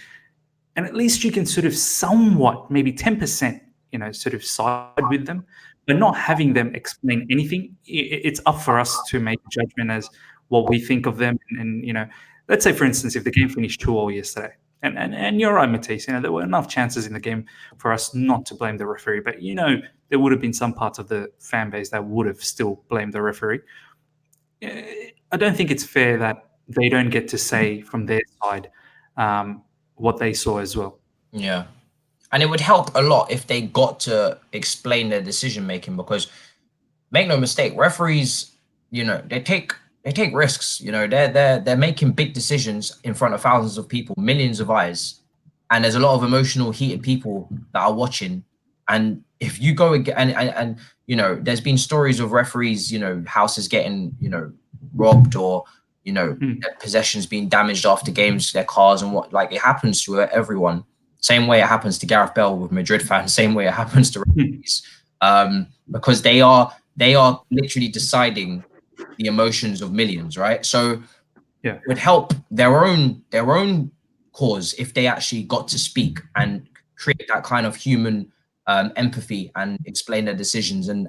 And at least you can sort of somewhat, maybe 10%, you know, sort of side with them, but not having them explain anything. It's up for us to make a judgment as what we think of them. And you know, let's say, for instance, if the game finished 2-2 yesterday, and you're right, Matisse, you know, there were enough chances in the game for us not to blame the referee, but you know, there would have been some parts of the fan base that would have still blamed the referee. I don't think it's fair that they don't get to say from their side what they saw as well. Yeah. And it would help a lot if they got to explain their decision making, because make no mistake, referees, you know, they take risks. You know, they're making big decisions in front of thousands of people, millions of eyes, and there's a lot of emotional, heated people that are watching. And if you go and you know, there's been stories of referees, you know, houses getting, you know, robbed, or you know, their possessions being damaged after games, their cars and what, like it happens to everyone. Same way it happens to Gareth Bale with Madrid fans. Same way it happens to referees, because they are literally deciding the emotions of millions, right? So yeah, it would help their own cause if they actually got to speak and create that kind of human empathy and explain their decisions and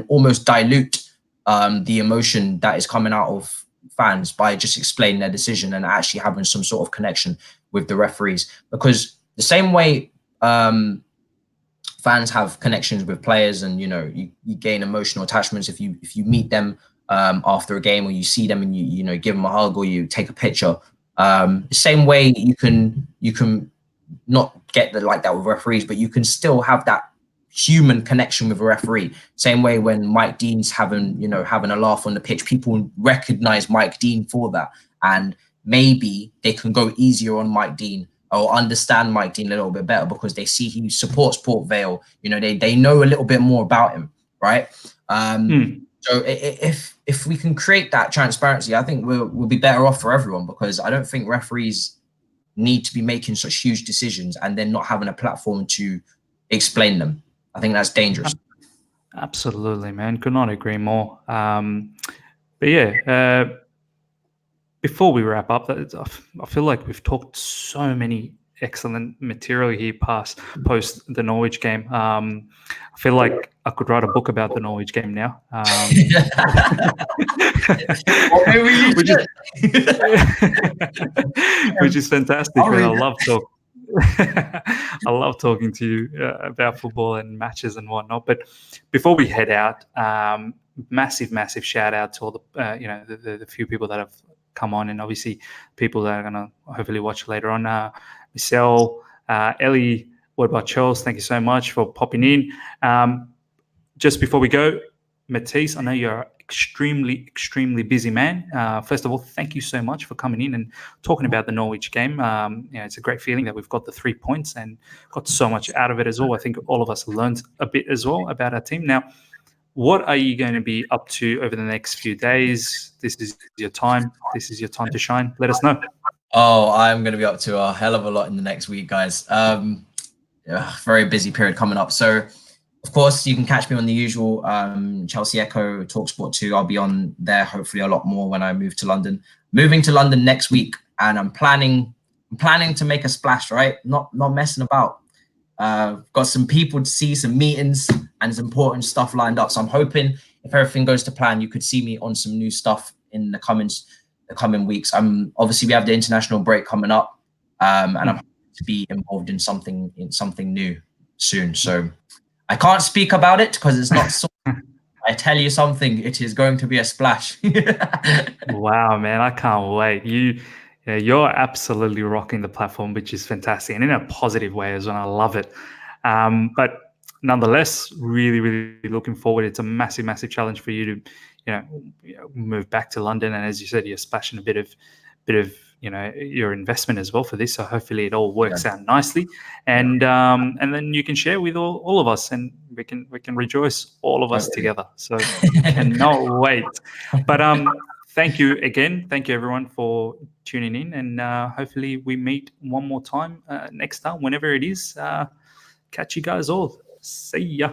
almost dilute the emotion that is coming out of fans by just explaining their decision and actually having some sort of connection with the referees. Because the same way fans have connections with players, and you know, you gain emotional attachments if you meet them after a game, or you see them and you know, give them a hug or you take a picture. The same way you can not get like that with referees, but you can still have that human connection with a referee. Same way when Mike Dean's having a laugh on the pitch, people recognize Mike Dean for that, and maybe they can go easier on Mike Dean or understand Mike Dean a little bit better because they see he supports Port Vale. You know, they know a little bit more about him, right? So if we can create that transparency, I think we'll be better off for everyone, because I don't think referees need to be making such huge decisions and then not having a platform to explain them. I think that's dangerous. Absolutely, man. Could not agree more. But yeah, before we wrap up, I feel like we've talked so many excellent material here post the Norwich game. I feel like I could write a book about the Norwich game now. Well, maybe you which, should. is, which is fantastic. I'll And I read love talk. I love talking to you about football and matches and whatnot. But before we head out, massive shout out to all the the few people that have come on, and obviously people that are going to hopefully watch later on. Michelle, Ellie, what about Charles? Thank you so much for popping in. Just before we go, Matisse, I know you're extremely busy man. First of all, thank you so much for coming in and talking about the Norwich game. It's a great feeling that we've got the 3 points and got so much out of it as well. I think all of us learned a bit as well about our team. Now, what are you going to be up to over the next few days? This is your time. This is your time to shine. Let us know. Oh, I'm going to be up to a hell of a lot in the next week, guys. Very busy period coming up. So, of course, you can catch me on the usual Chelsea Echo, TalkSport 2. I'll be on there hopefully a lot more when I move to London. Moving to London next week, and I'm planning to make a splash, right? Not messing about. Got some people to see, some meetings, and some important stuff lined up. So I'm hoping if everything goes to plan, you could see me on some new stuff in the coming weeks. Obviously we have the international break coming up, and I'm hoping to be involved in something new soon. So I can't speak about it because it's not so. I tell you something, it is going to be a splash. Wow, man, I can't wait. You're absolutely rocking the platform, which is fantastic, and in a positive way as well. I love it. But nonetheless, really looking forward. It's a massive challenge for you to, move back to London, and as you said, you're splashing a bit of your investment as well for this. So hopefully it all works out nicely, and then you can share with all of us, and we can rejoice all of us together. So cannot wait. But thank you again. Thank you everyone for tuning in, and hopefully we meet one more time next time, whenever it is. Catch you guys all. See ya.